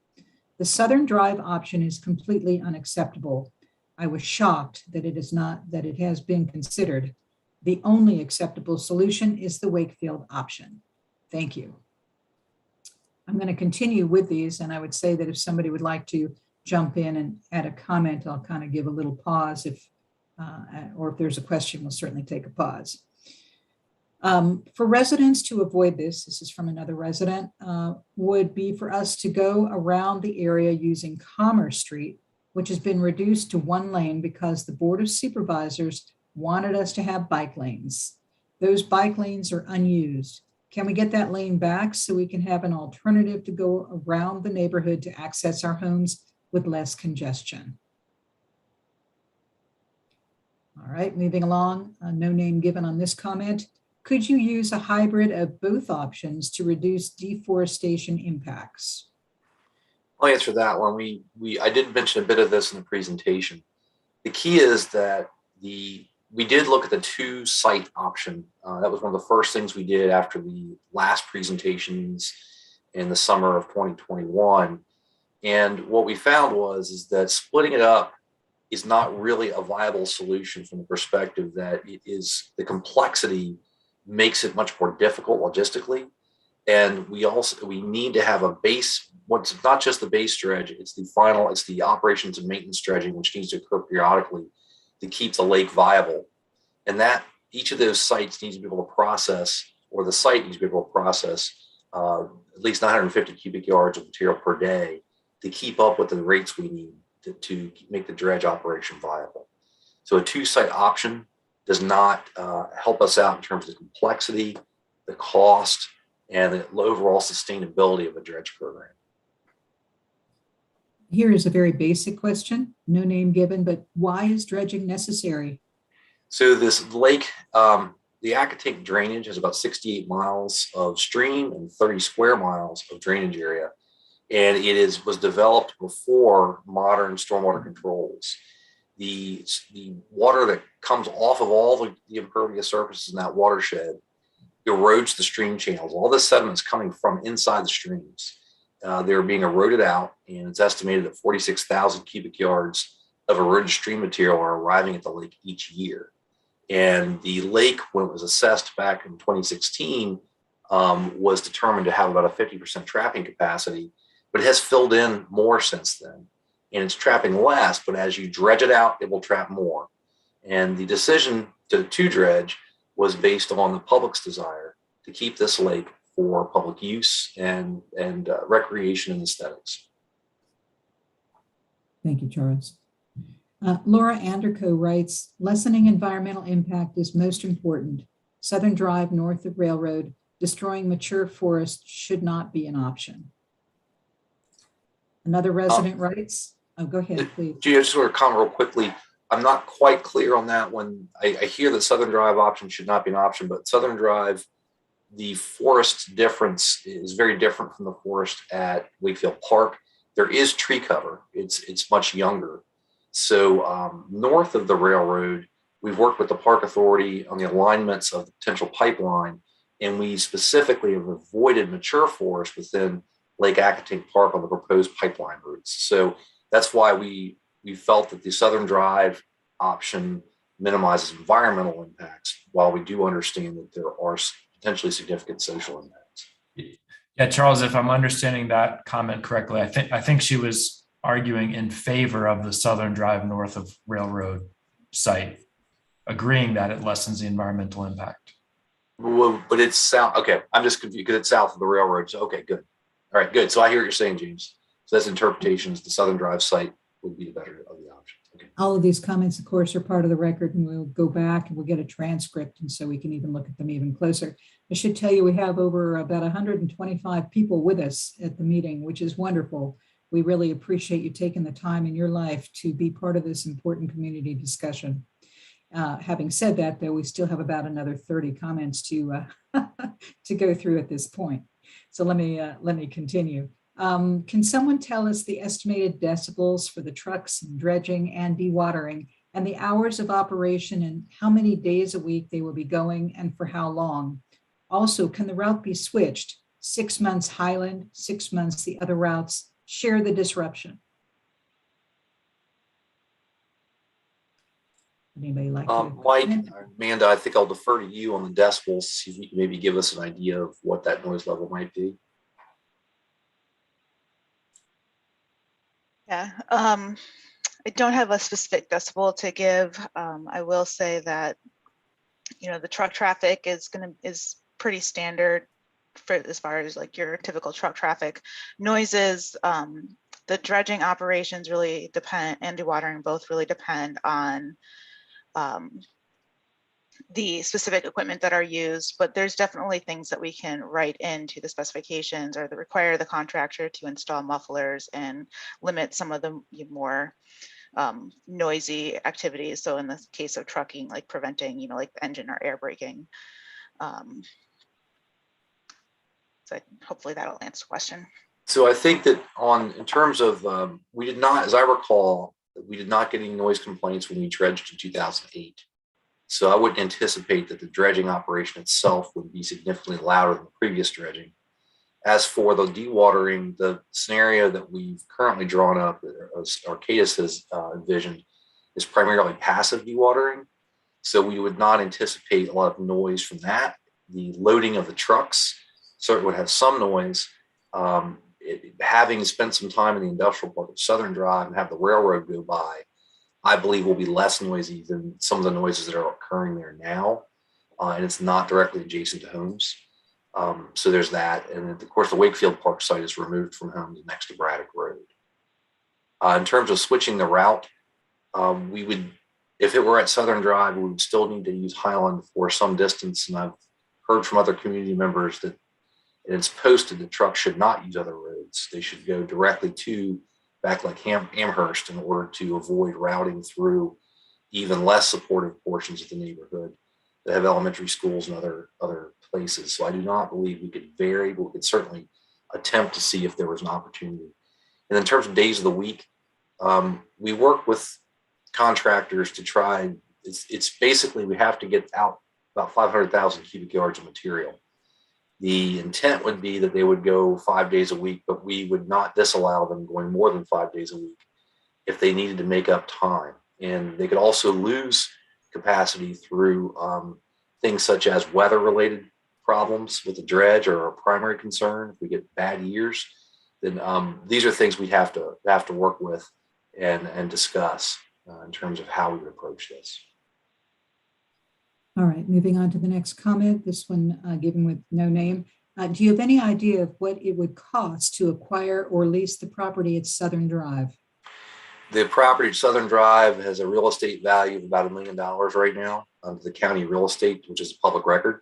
The Southern Drive option is completely unacceptable. I was shocked that it has been considered. The only acceptable solution is the Wakefield option. Thank you. I'm going to continue with these, and I would say that if somebody would like to jump in and add a comment, I'll kind of give a little pause or if there's a question, we'll certainly take a pause. For residents to avoid this is from another resident, would be for us to go around the area using Commerce Street, which has been reduced to one lane because the Board of Supervisors wanted us to have bike lanes. Those bike lanes are unused. Can we get that lane back so we can have an alternative to go around the neighborhood to access our homes with less congestion? All right, moving along, no name given on this comment. Could you use a hybrid of both options to reduce deforestation impacts? I'll answer that one. I did mention a bit of this in the presentation. The key is that we did look at the 2-site option. That was one of the first things we did after the last presentations in the summer of 2021. And what we found is that splitting it up is not really a viable solution from the perspective that it is the complexity makes it much more difficult logistically. And we need to have a base, it's not just the base dredge, it's the operations and maintenance dredging, which needs to occur periodically to keep the lake viable. And that each of those sites needs to be able to process, or the site needs to be able to process at least 950 cubic yards of material per day to keep up with the rates we need to make the dredge operation viable. So a 2-site option does not help us out in terms of the complexity, the cost, and the overall sustainability of a dredge program. Here is a very basic question, no name given, but why is dredging necessary? So this lake, the Accotink drainage has about 68 miles of stream and 30 square miles of drainage area. And it was developed before modern stormwater controls. The water that comes off of all the impervious surfaces in that watershed erodes the stream channels. All this sediment is coming from inside the streams. They're being eroded out, and it's estimated that 46,000 cubic yards of eroded stream material are arriving at the lake each year. And the lake, when it was assessed back in 2016, was determined to have about a 50% trapping capacity, but it has filled in more since then. And it's trapping less, but as you dredge it out, it will trap more. And the decision to dredge was based on the public's desire to keep this lake for public use and recreation and aesthetics. Thank you, Charles. Laura Anderco writes, lessening environmental impact is most important. Southern Drive north of Railroad, destroying mature forest should not be an option. Another resident writes, oh, go ahead, please. Judy, I just want to comment real quickly. I'm not quite clear on that one. I hear that Southern Drive option should not be an option, but Southern Drive, the forest difference is very different from the forest at Wakefield Park. There is tree cover. It's much younger. So north of the railroad, we've worked with the Park Authority on the alignments of the potential pipeline, and we specifically have avoided mature forest within Lake Accotink Park on the proposed pipeline routes. So that's why we felt that the Southern Drive option minimizes environmental impacts, while we do understand that there are potentially significant social impacts. Yeah, Charles, if I'm understanding that comment correctly, I think she was arguing in favor of the Southern Drive north of Railroad site, agreeing that it lessens the environmental impact. Well, but it's south. Okay, I'm just confused because it's south of the railroad. So, okay, good. All right, good. So I hear what you're saying, James. So that's interpretations. The Southern Drive site would be the better of the options. Okay. All of these comments, of course, are part of the record, and we'll go back and we'll get a transcript, and so we can even look at them even closer. I should tell you, we have over about 125 people with us at the meeting, which is wonderful. We really appreciate you taking the time in your life to be part of this important community discussion. Having said that, though, we still have about another 30 comments to to go through at this point. So let me continue. Can someone tell us the estimated decibels for the trucks and dredging and dewatering, and the hours of operation, and how many days a week they will be going and for how long? Also, can the route be switched? 6 months Highland, 6 months the other routes? Share the disruption. Anybody like to Mike, comment? Amanda, I think I'll defer to you on the decibels, see if you can maybe give us an idea of what that noise level might be. Yeah, I don't have a specific decibel to give. I will say that, you know, the truck traffic is pretty standard for as far as like your typical truck traffic. Noises, the dredging operations really depend, and dewatering both really depend on the specific equipment that are used, but there's definitely things that we can write into the specifications or that require the contractor to install mufflers and limit some of the more noisy activities. So in the case of trucking, like preventing, you know, like engine or air braking. So hopefully that'll answer the question. So I think that in terms of, we did not, as I recall, we did not get any noise complaints when we dredged in 2008. So I wouldn't anticipate that the dredging operation itself would be significantly louder than the previous dredging. As for the dewatering, the scenario that we've currently drawn up, as Arcadis has envisioned, is primarily passive dewatering. So we would not anticipate a lot of noise from that. The loading of the trucks certainly would have some noise. Having spent some time in the industrial park of Southern Drive and have the railroad go by, I believe will be less noisy than some of the noises that are occurring there now. And it's not directly adjacent to homes. So there's that. And of course, the Wakefield Park site is removed from homes next to Braddock Road. In terms of switching the route, we would, if it were at Southern Drive, we would still need to use Highland for some distance. And I've heard from other community members that it's posted that trucks should not use other roads. They should go directly to back like Amherst in order to avoid routing through even less supportive portions of the neighborhood that have elementary schools and other places. So I do not believe we could vary, but we could certainly attempt to see if there was an opportunity. And in terms of days of the week, we work with contractors to try, it's basically, we have to get out about 500,000 cubic yards of material. The intent would be that they would go 5 days a week, but we would not disallow them going more than 5 days a week if they needed to make up time. And they could also lose capacity through things such as weather-related problems with the dredge or a primary concern. If we get bad years, then these are things we'd have to work with and discuss in terms of how we would approach this. All right, moving on to the next comment, this one given with no name. Do you have any idea of what it would cost to acquire or lease the property at Southern Drive? The property at Southern Drive has a real estate value of about $1 million right now under the county real estate, which is a public record.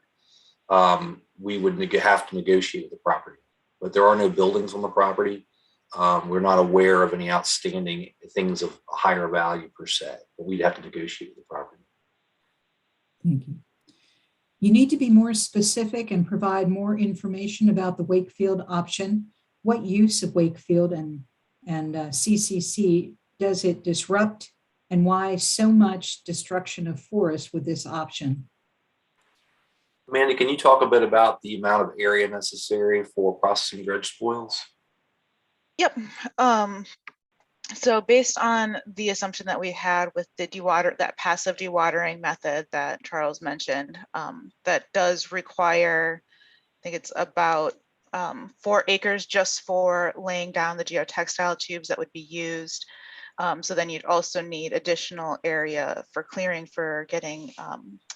We would have to negotiate with the property, but there are no buildings on the property. We're not aware of any outstanding things of higher value per se, but we'd have to negotiate with the property. Thank you. You need to be more specific and provide more information about the Wakefield option. What use of Wakefield and CCC does it disrupt, and why so much destruction of forest with this option? Amanda, can you talk a bit about the amount of area necessary for processing dredge spoils? Yep. So based on the assumption that we had with the that passive dewatering method that Charles mentioned, that does require, I think it's about 4 acres just for laying down the geotextile tubes that would be used. So then you'd also need additional area for clearing for getting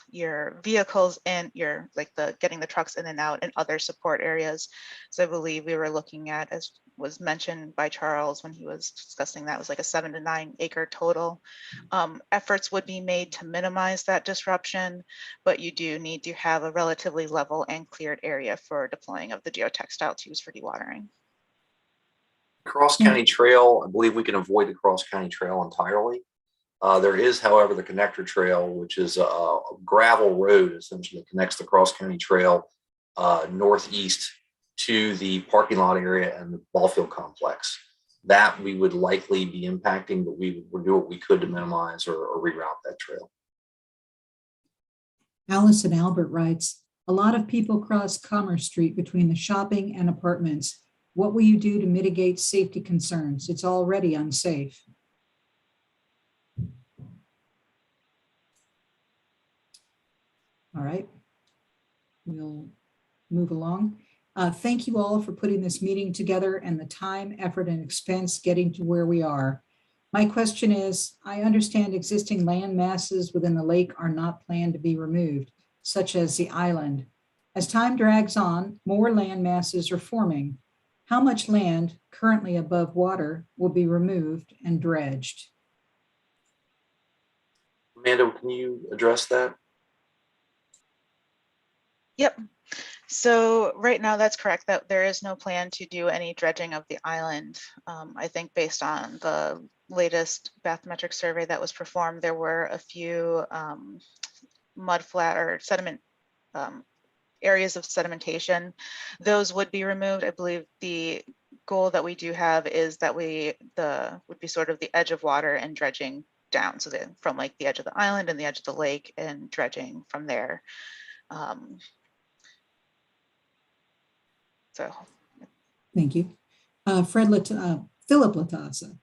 your vehicles in, getting the trucks in and out, and other support areas. So I believe we were looking at, as was mentioned by Charles when he was discussing that, was like a 7 to 9 acre total. Efforts would be made to minimize that disruption, but you do need to have a relatively level and cleared area for deploying of the geotextile tubes for dewatering. Cross-county trail, I believe we can avoid the cross-county trail entirely. There is, however, the connector trail, which is a gravel road essentially that connects the cross-county trail northeast to the parking lot area and the ball field complex. That we would likely be impacting, but we would do what we could to minimize or reroute that trail. Allison Albert writes, a lot of people cross Commerce Street between the shopping and apartments. What will you do to mitigate safety concerns? It's already unsafe. All right, we'll move along. Thank you all for putting this meeting together and the time, effort, and expense getting to where we are. My question is, I understand existing land masses within the lake are not planned to be removed, such as the island. As time drags on, more land masses are forming. How much land currently above water will be removed and dredged? Amanda, can you address that? Yep. So right now that's correct, that there is no plan to do any dredging of the island. I think based on the latest bathymetric survey that was performed, there were a few mud flat or sediment areas of sedimentation. Those would be removed. I believe the goal that we do have is that would be sort of the edge of water and dredging down. So that from like the edge of the island and the edge of the lake and dredging from there. Thank you. Philip Latassa,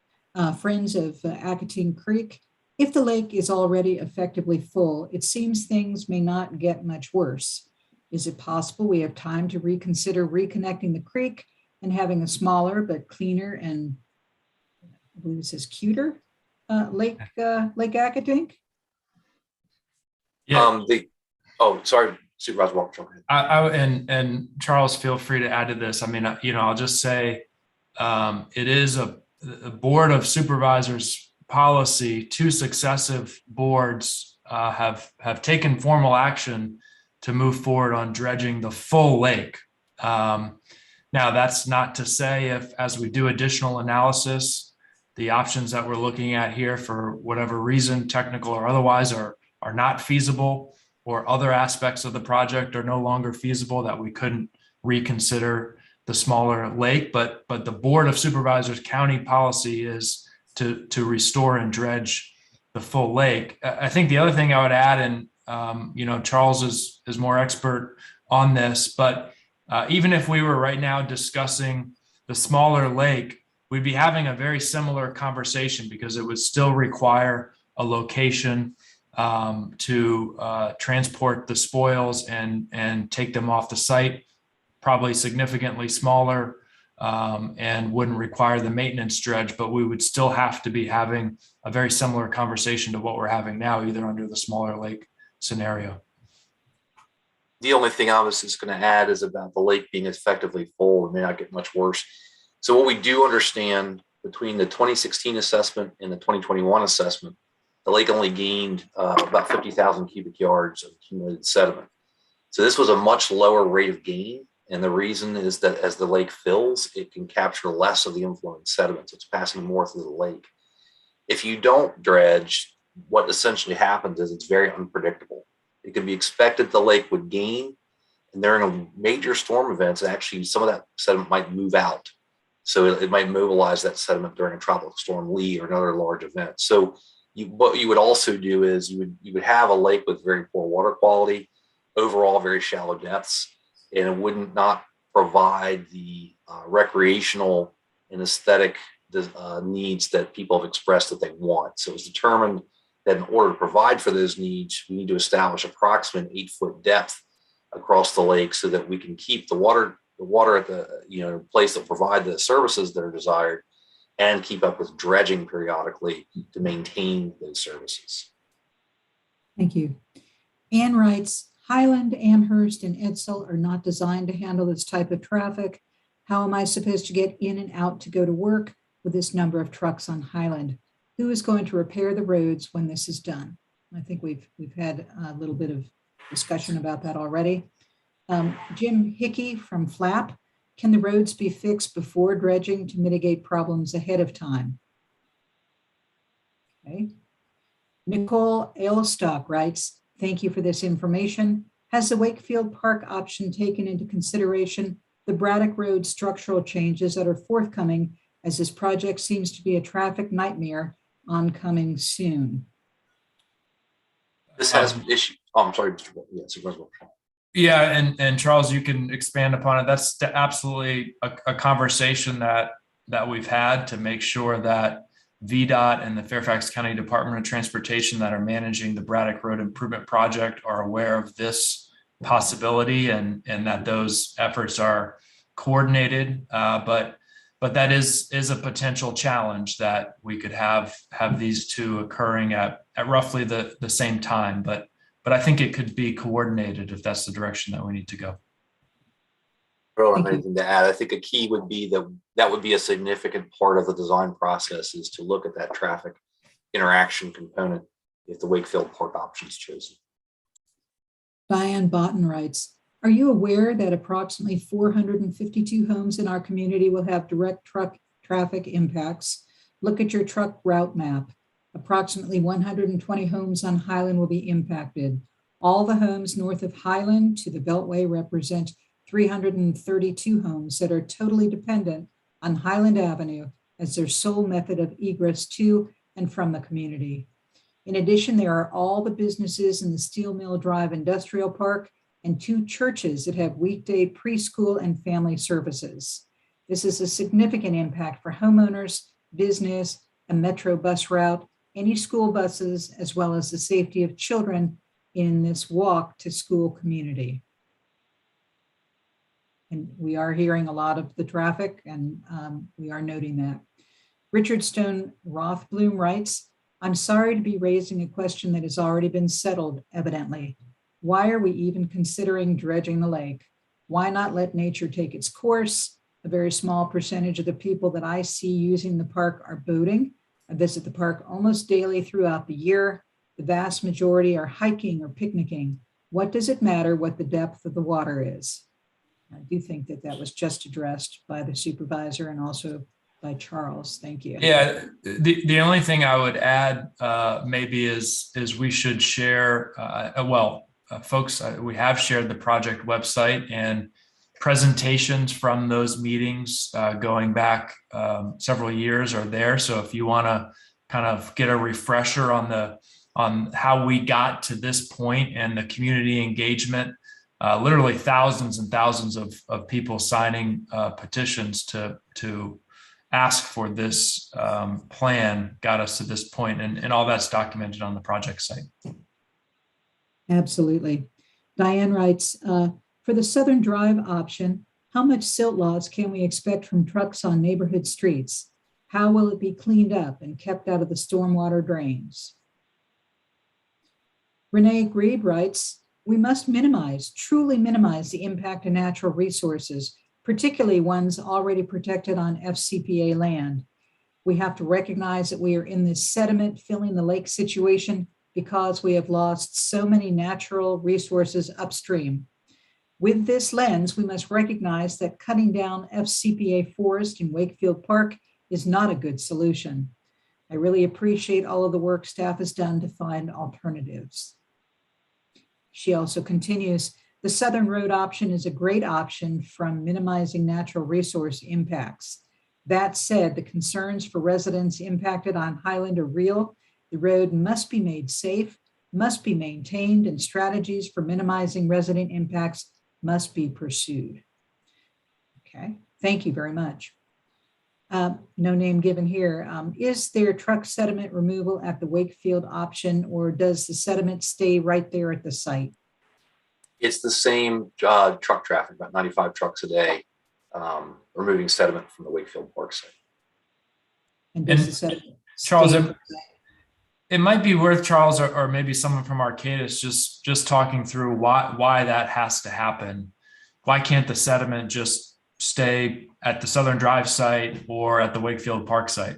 Friends of Accotink Creek. If the lake is already effectively full, it seems things may not get much worse. Is it possible we have time to reconsider reconnecting the creek and having a smaller but cleaner and, I believe it says cuter, Lake Accotink? Yeah. Sorry, Supervisor Walker. And Charles, feel free to add to this. I mean, I'll just say it is a board of supervisors policy. 2 successive boards have taken formal action to move forward on dredging the full lake. Now, that's not to say if, as we do additional analysis, the options that we're looking at here for whatever reason, technical or otherwise, are not feasible, or other aspects of the project are no longer feasible, that we couldn't reconsider the smaller lake. But the Board of Supervisors county policy is to restore and dredge the full lake. I think the other thing I would add, and Charles is more expert on this, but even if we were right now discussing the smaller lake, we'd be having a very similar conversation, because it would still require a location to transport the spoils and take them off the site, probably significantly smaller, and wouldn't require the maintenance dredge, but we would still have to be having a very similar conversation to what we're having now, either under the smaller lake scenario. The only thing I was just going to add is about the lake being effectively full and may not get much worse. So what we do understand between the 2016 assessment and the 2021 assessment, the lake only gained about 50,000 cubic yards of accumulated sediment. So this was a much lower rate of gain. And the reason is that as the lake fills, it can capture less of the inflowing sediment. So it's passing more through the lake. If you don't dredge, what essentially happens is it's very unpredictable. It could be expected the lake would gain, and during a major storm events, actually some of that sediment might move out. So it might mobilize that sediment during a tropical storm Lee or another large event. So what you would also do is you would have a lake with very poor water quality, overall very shallow depths, and it would not provide the recreational and aesthetic needs that people have expressed that they want. So it was determined that in order to provide for those needs, we need to establish approximate 8-foot depth across the lake so that we can keep the water at the place that provide the services that are desired, and keep up with dredging periodically to maintain those services. Thank you. Ann writes, Highland, Amherst, and Edsel are not designed to handle this type of traffic. How am I supposed to get in and out to go to work with this number of trucks on Highland? Who is going to repair the roads when this is done? I think we've had a little bit of discussion about that already. Jim Hickey from Flap, can the roads be fixed before dredging to mitigate problems ahead of time? Okay. Nicole Ailstock writes, thank you for this information. Has the Wakefield Park option taken into consideration the Braddock Road structural changes that are forthcoming, as this project seems to be a traffic nightmare oncoming soon? This has issue. Oh, I'm sorry, Mr. Supervisor. Yeah, and Charles, you can expand upon it. That's absolutely a conversation that we've had to make sure that VDOT and the Fairfax County Department of Transportation that are managing the Braddock Road Improvement Project are aware of this possibility, and that those efforts are coordinated. But that is a potential challenge, that we could have these two occurring at roughly the same time. But I think it could be coordinated if that's the direction that we need to go. I don't have anything to add. I think a key would be that would be a significant part of the design process, is to look at that traffic interaction component if the Wakefield Park option is chosen. Diane Botten writes, are you aware that approximately 452 homes in our community will have direct truck traffic impacts? Look at your truck route map. Approximately 120 homes on Highland will be impacted. All the homes north of Highland to the Beltway represent 332 homes that are totally dependent on Highland Avenue as their sole method of egress to and from the community. In addition, there are all the businesses in the Steel Mill Drive Industrial Park and 2 churches that have weekday preschool and family services. This is a significant impact for homeowners, business, a metro bus route, any school buses, as well as the safety of children in this walk to school community. And we are hearing a lot of the traffic, and we are noting that. Richard Stone Rothblum writes, I'm sorry to be raising a question that has already been settled, evidently. Why are we even considering dredging the lake? Why not let nature take its course? A very small percentage of the people that I see using the park are boating. I visit the park almost daily throughout the year. The vast majority are hiking or picnicking. What does it matter what the depth of the water is? I do think that was just addressed by the supervisor and also by Charles. Thank you. Yeah, the only thing I would add maybe is we should share, folks, we have shared the project website, and presentations from those meetings going back several years are there. So if you want to kind of get a refresher on how we got to this point and the community engagement, literally thousands and thousands of people signing petitions to ask for this plan got us to this point, and all that's documented on the project site. Absolutely. Diane writes, for the Southern Drive option, how much silt loss can we expect from trucks on neighborhood streets? How will it be cleaned up and kept out of the stormwater drains? Renee Grebe writes, we must truly minimize the impact of natural resources, particularly ones already protected on FCPA land. We have to recognize that we are in this sediment filling the lake situation because we have lost so many natural resources upstream. With this lens, we must recognize that cutting down FCPA forest in Wakefield Park is not a good solution. I really appreciate all of the work staff has done to find alternatives. She also continues, the Southern Road option is a great option from minimizing natural resource impacts. That said, the concerns for residents impacted on Highland are real. The road must be made safe, must be maintained, and strategies for minimizing resident impacts must be pursued. Okay, thank you very much. No name given here. Is there truck sediment removal at the Wakefield option, or does the sediment stay right there at the site? It's the same truck traffic, about 95 trucks a day, removing sediment from the Wakefield Park site. And does And the sediment Charles, stay- it might be worth Charles or maybe someone from Arcadis just talking through why that has to happen. Why can't the sediment just stay at the Southern Drive site or at the Wakefield Park site?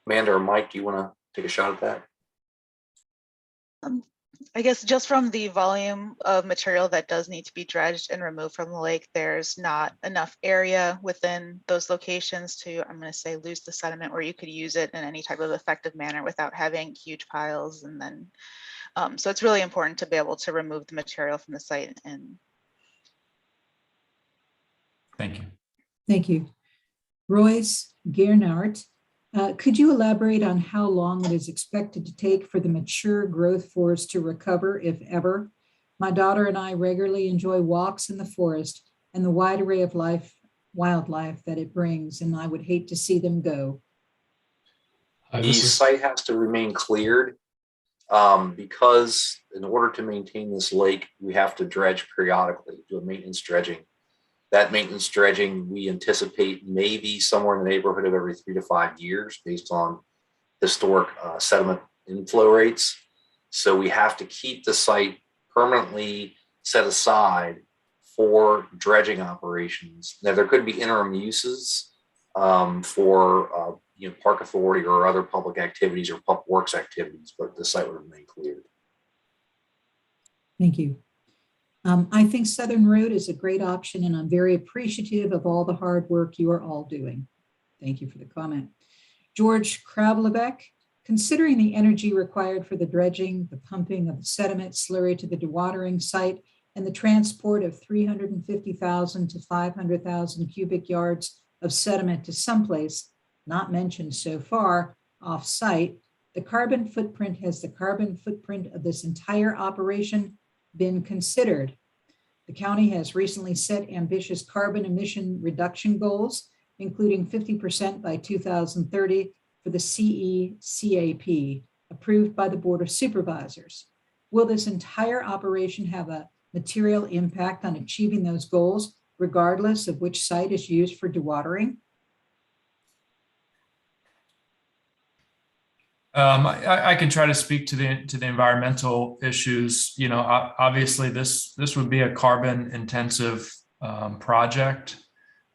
Amanda or Mike, do you want to take a shot at that? I guess just from the volume of material that does need to be dredged and removed from the lake, there's not enough area within those locations to, I'm going to say, lose the sediment where you could use it in any type of effective manner without having huge piles. And then, so it's really important to be able to remove the material from the site. And Thank you. Thank you. Royce Gearnart, could you elaborate on how long it is expected to take for the mature growth forest to recover, if ever? My daughter and I regularly enjoy walks in the forest and the wide array of wildlife that it brings, and I would hate to see them go. The site has to remain cleared because in order to maintain this lake, we have to dredge periodically, do a maintenance dredging. That maintenance dredging, we anticipate maybe somewhere in the neighborhood of every 3 to 5 years based on historic sediment inflow rates. So we have to keep the site permanently set aside for dredging operations. Now, there could be interim uses for park authority or other public activities or public works activities, but the site would remain cleared. Thank you. I think Southern Road is a great option, and I'm very appreciative of all the hard work you are all doing. Thank you for the comment. George Kravlebeck, considering the energy required for the dredging, the pumping of the sediment slurry to the dewatering site, and the transport of 350,000 to 500,000 cubic yards of sediment to someplace not mentioned so far off-site, the carbon footprint has the carbon footprint of this entire operation been considered? The county has recently set ambitious carbon emission reduction goals, including 50% by 2030 for the CECAP, approved by the Board of Supervisors. Will this entire operation have a material impact on achieving those goals, regardless of which site is used for dewatering? I can try to speak to the environmental issues. You know, obviously this would be a carbon intensive project.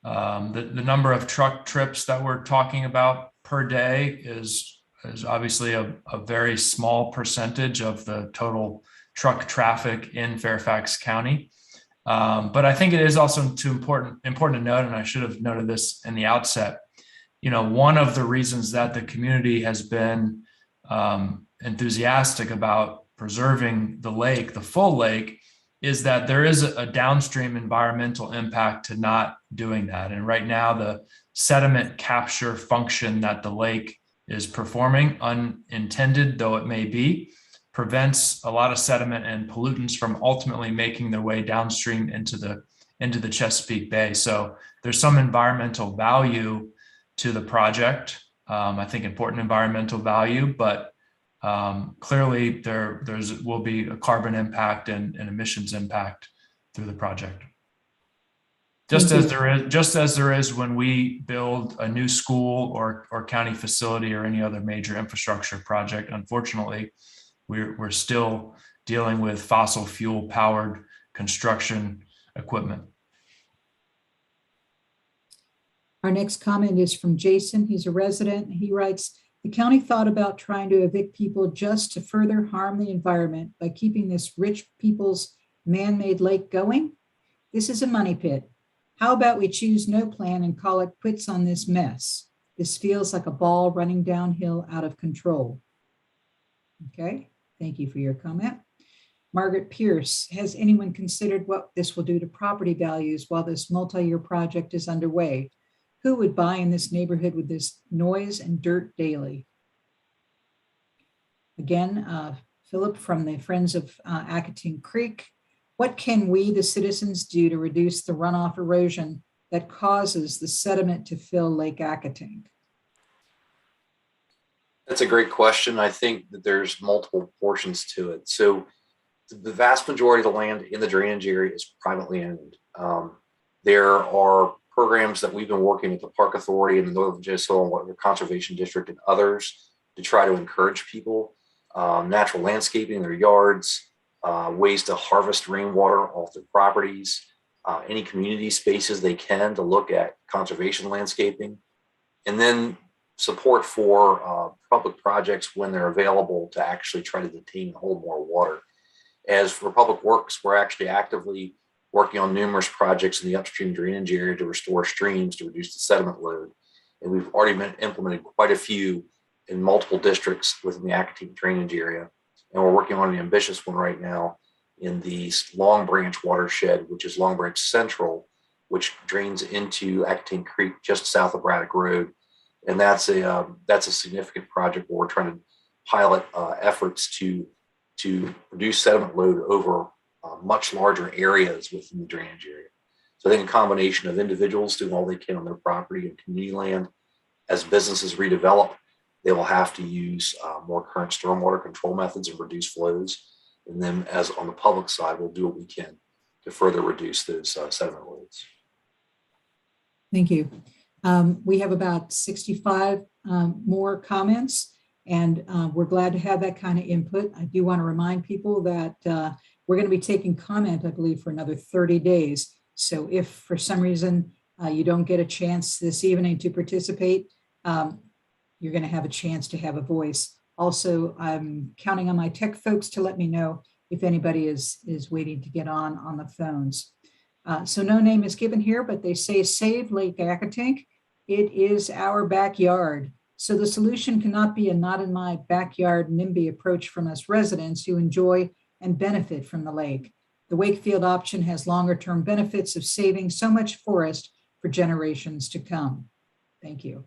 The number of truck trips that we're talking about per day is obviously a very small percentage of the total truck traffic in Fairfax County. But I think it is also important to note, and I should have noted this in the outset, you know, one of the reasons that the community has been enthusiastic about preserving the lake, the full lake, is that there is a downstream environmental impact to not doing that. And right now, the sediment capture function that the lake is performing, unintended though it may be, prevents a lot of sediment and pollutants from ultimately making their way downstream into the Chesapeake Bay. So there's some environmental value to the project. I think important environmental value, but clearly there will be a carbon impact and emissions impact through the project. Just as there is when we build a new school or county facility or any other major infrastructure project. Unfortunately, we're still dealing with fossil fuel powered construction equipment. Our next comment is from Jason. He's a resident. He writes, the county thought about trying to evict people just to further harm the environment by keeping this rich people's man-made lake going. This is a money pit. How about we choose no plan and call it quits on this mess? This feels like a ball running downhill out of control. Okay, thank you for your comment. Margaret Pierce, has anyone considered what this will do to property values while this multi-year project is underway? Who would buy in this neighborhood with this noise and dirt daily? Again, Philip from the Friends of Accotink Creek. What can we, the citizens, do to reduce the runoff erosion that causes the sediment to fill Lake Accotink? That's a great question. I think that there's multiple portions to it. So the vast majority of the land in the drainage area is privately owned. There are programs that we've been working with the Park Authority and the Northern Virginia Soil and Water Conservation District and others to try to encourage people, natural landscaping in their yards, ways to harvest rainwater off their properties, any community spaces they can to look at conservation landscaping, and then support for public projects when they're available to actually try to detain and hold more water. As for public works, we're actually actively working on numerous projects in the upstream drainage area to restore streams to reduce the sediment load. And we've already implemented quite a few in multiple districts within the Accotink drainage area. And we're working on an ambitious one right now in the Long Branch watershed, which is Long Branch Central, which drains into Accotink Creek just south of Braddock Road. And that's a significant project where we're trying to pilot efforts to reduce sediment load over much larger areas within the drainage area. So I think a combination of individuals doing all they can on their property and community land, as businesses redevelop, they will have to use more current stormwater control methods and reduce flows. And then as on the public side, we'll do what we can to further reduce those sediment loads. Thank you. We have about 65 more comments, and we're glad to have that kind of input. I do want to remind people that we're going to be taking comment, I believe, for another 30 days. So if for some reason you don't get a chance this evening to participate, you're going to have a chance to have a voice. Also, I'm counting on my tech folks to let me know if anybody is waiting to get on the phones. So no name is given here, but they say save Lake Accotink. It is our backyard. So the solution cannot be a not in my backyard NIMBY approach from us residents who enjoy and benefit from the lake. The Wakefield option has longer term benefits of saving so much forest for generations to come. Thank you.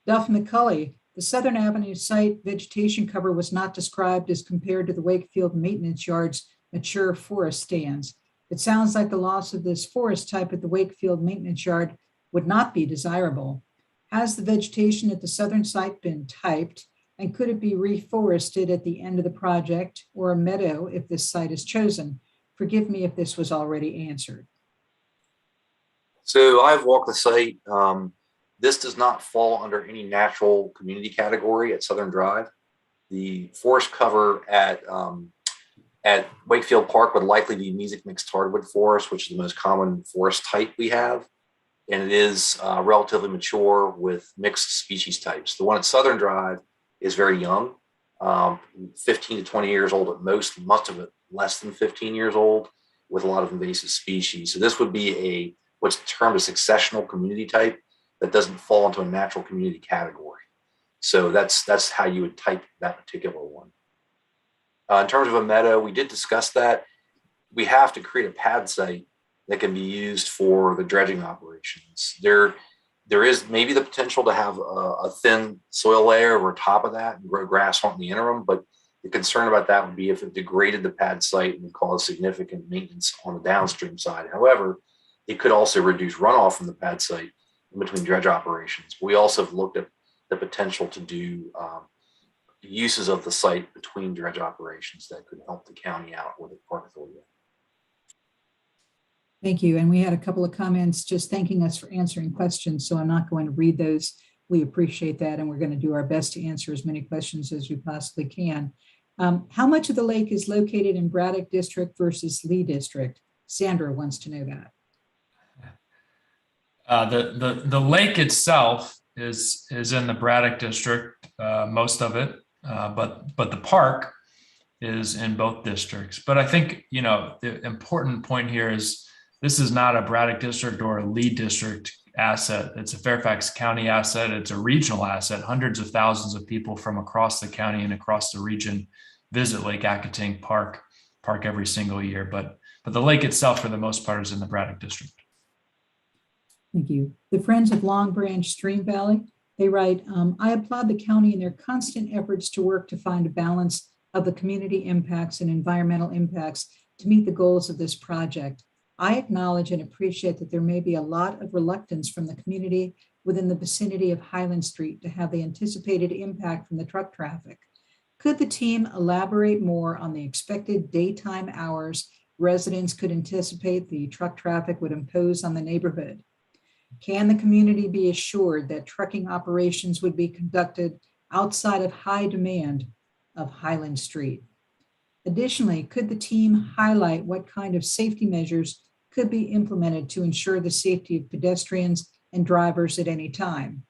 Duff McCulley, the Southern Avenue site vegetation cover was not described as compared to the Wakefield maintenance yard's mature forest stands. It sounds like the loss of this forest type at the Wakefield maintenance yard would not be desirable. Has the vegetation at the southern site been typed, and could it be reforested at the end of the project or a meadow if this site is chosen? Forgive me if this was already answered. So I've walked the site. This does not fall under any natural community category at Southern Drive. The forest cover at Wakefield Park would likely be music mixed hardwood forest, which is the most common forest type we have. And it is relatively mature with mixed species types. The one at Southern Drive is very young, 15 to 20 years old at most, much of it less than 15 years old, with a lot of invasive species. So this would be what's termed a successional community type that doesn't fall into a natural community category. So that's how you would type that particular one. In terms of a meadow, we did discuss that. We have to create a pad site that can be used for the dredging operations. There is maybe the potential to have a thin soil layer over top of that and grow grass on the interim, but the concern about that would be if it degraded the pad site and would cause significant maintenance on the downstream side. However, it could also reduce runoff from the pad site in between dredge operations. We also have looked at the potential to do uses of the site between dredge operations that could help the county out with the Park Authority. Thank you. And we had a couple of comments just thanking us for answering questions, so I'm not going to read those. We appreciate that, and we're going to do our best to answer as many questions as we possibly can. How much of the lake is located in Braddock District versus Lee District? Sandra wants to know that. The lake itself is in the Braddock District, most of it, but the park is in both districts. But I think, the important point here is this is not a Braddock District or a Lee District asset. It's a Fairfax County asset. It's a regional asset. Hundreds of thousands of people from across the county and across the region visit Lake Accotink Park every single year. But the lake itself, for the most part, is in the Braddock District. Thank you. The Friends of Long Branch Stream Valley, they write, I applaud the county in their constant efforts to work to find a balance of the community impacts and environmental impacts to meet the goals of this project. I acknowledge and appreciate that there may be a lot of reluctance from the community within the vicinity of Highland Street to have the anticipated impact from the truck traffic. Could the team elaborate more on the expected daytime hours residents could anticipate the truck traffic would impose on the neighborhood? Can the community be assured that trucking operations would be conducted outside of high demand of Highland Street? Additionally, could the team highlight what kind of safety measures could be implemented to ensure the safety of pedestrians and drivers at any time?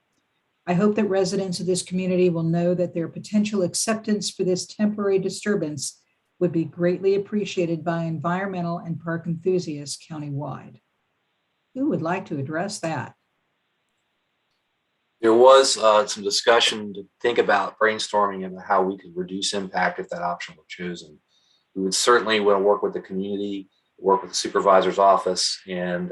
I hope that residents of this community will know that their potential acceptance for this temporary disturbance would be greatly appreciated by environmental and park enthusiasts countywide. Who would like to address that? There was some discussion to think about brainstorming about how we could reduce impact if that option were chosen. We would certainly want to work with the community, work with the supervisor's office and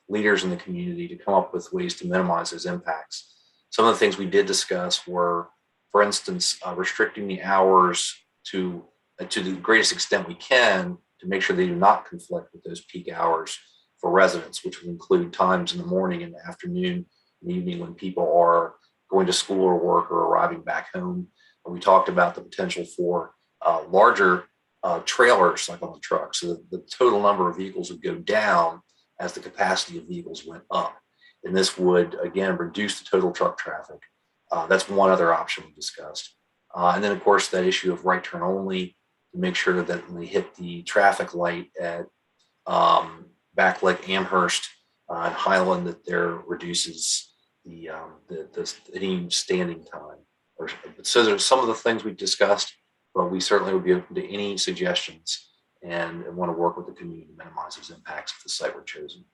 leaders in the community to come up with ways to minimize those impacts. Some of the things we did discuss were, for instance, restricting the hours to the greatest extent we can to make sure they do not conflict with those peak hours for residents, which would include times in the morning and the afternoon and evening when people are going to school or work or arriving back home. And we talked about the potential for larger trailers like on the truck. So the total number of vehicles would go down as the capacity of vehicles went up. And this would, again, reduce the total truck traffic. That's one other option we discussed. And then, of course, that issue of right turn only to make sure that when they hit the traffic light at Backlick, Amherst, and Highland, that there reduces the any standing time. So there's some of the things we discussed, but we certainly would be open to any suggestions and want to work with the community to minimize those impacts if the site were chosen.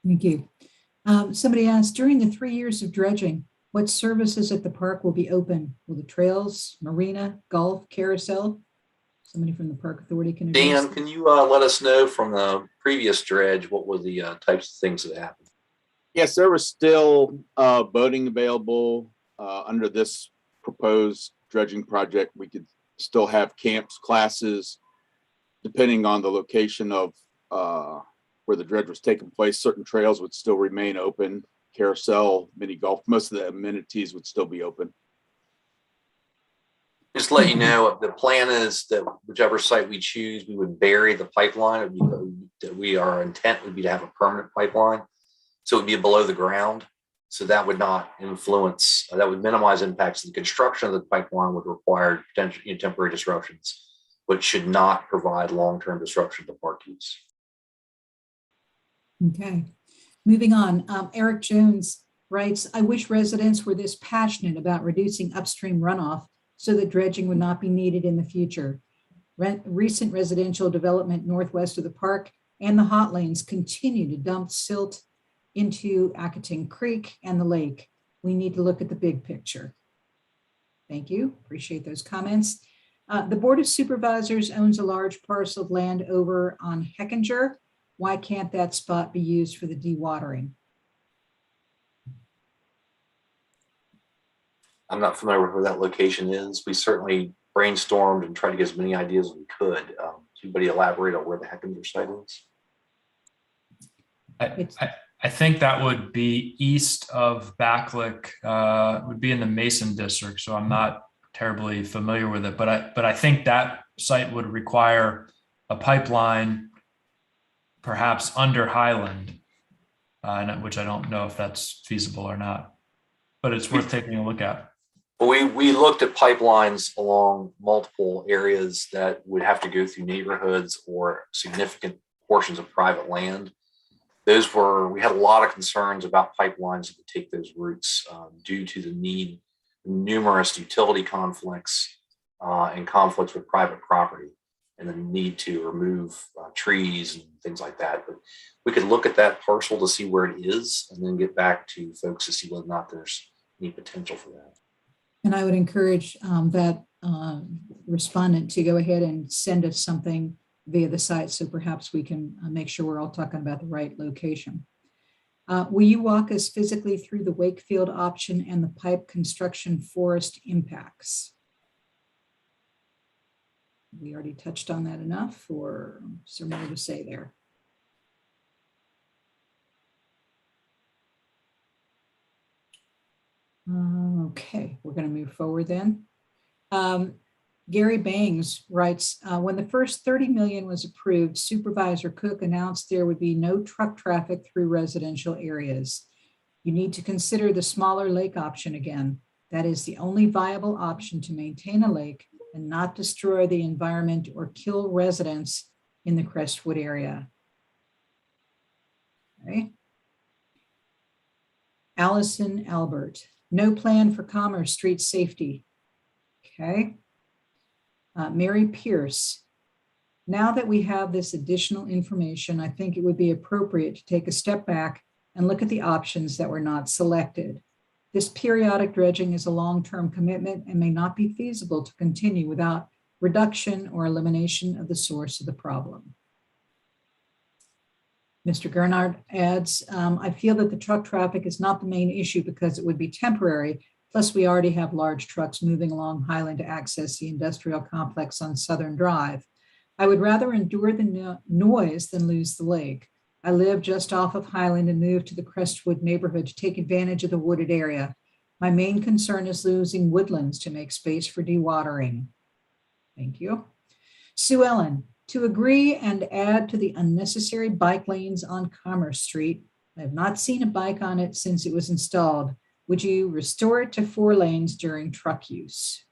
Thank you. Somebody asked, during the 3 years of dredging, what services at the park will be open? Will the trails, marina, golf, carousel? Somebody from the Park Authority can address. Dan, can you let us know from the previous dredge, what were the types of things that happened? Yes, there was still boating available under this proposed dredging project. We could still have camps, classes, depending on the location of where the dredge was taking place. Certain trails would still remain open. Carousel, mini golf, most of the amenities would still be open. Just to let you know, the plan is that whichever site we choose, we would bury the pipeline. Our intent would be to have a permanent pipeline. So it would be below the ground. So that would not influence, that would minimize impacts. The construction of the pipeline would require potential temporary disruptions, but should not provide long-term disruption to park use. Okay, moving on. Eric Jones writes, I wish residents were this passionate about reducing upstream runoff so that dredging would not be needed in the future. Recent residential development northwest of the park and the hot lanes continue to dump silt into Accotink Creek and the lake. We need to look at the big picture. Thank you, appreciate those comments. The Board of Supervisors owns a large parcel of land over on Heckinger. Why can't that spot be used for the dewatering? I'm not familiar with where that location is. We certainly brainstormed and tried to get as many ideas as we could. Anybody elaborate on where the Heckinger site is? I think that would be east of Backlick, would be in the Mason district. So I'm not terribly familiar with it, but I think that site would require a pipeline, perhaps under Highland, which I don't know if that's feasible or not, but it's worth taking a look at. We looked at pipelines along multiple areas that would have to go through neighborhoods or significant portions of private land. We had a lot of concerns about pipelines that would take those routes due to the numerous utility conflicts and conflicts with private property and the need to remove trees and things like that. But we could look at that parcel to see where it is and then get back to folks to see whether or not there's any potential for that. And I would encourage that respondent to go ahead and send us something via the site so perhaps we can make sure we're all talking about the right location. Will you walk us physically through the Wakefield option and the pipe construction forest impacts? We already touched on that enough, or is there more to say there? Okay, we're going to move forward then. Gary Bangs writes, when the first 30 million was approved, Supervisor Cook announced there would be no truck traffic through residential areas. You need to consider the smaller lake option again. That is the only viable option to maintain a lake and not destroy the environment or kill residents in the Crestwood area. Okay. Allison Albert, no plan for Commerce Street safety. Okay. Mary Pierce, now that we have this additional information, I think it would be appropriate to take a step back and look at the options that were not selected. This periodic dredging is a long-term commitment and may not be feasible to continue without reduction or elimination of the source of the problem. Mr. Gernard adds, I feel that the truck traffic is not the main issue because it would be temporary. Plus, we already have large trucks moving along Highland to access the industrial complex on Southern Drive. I would rather endure the noise than lose the lake. I live just off of Highland and moved to the Crestwood neighborhood to take advantage of the wooded area. My main concern is losing woodlands to make space for dewatering. Thank you. Sue Ellen, to agree and add to the unnecessary bike lanes on Commerce Street. I have not seen a bike on it since it was installed. Would you restore it to 4 lanes during truck use?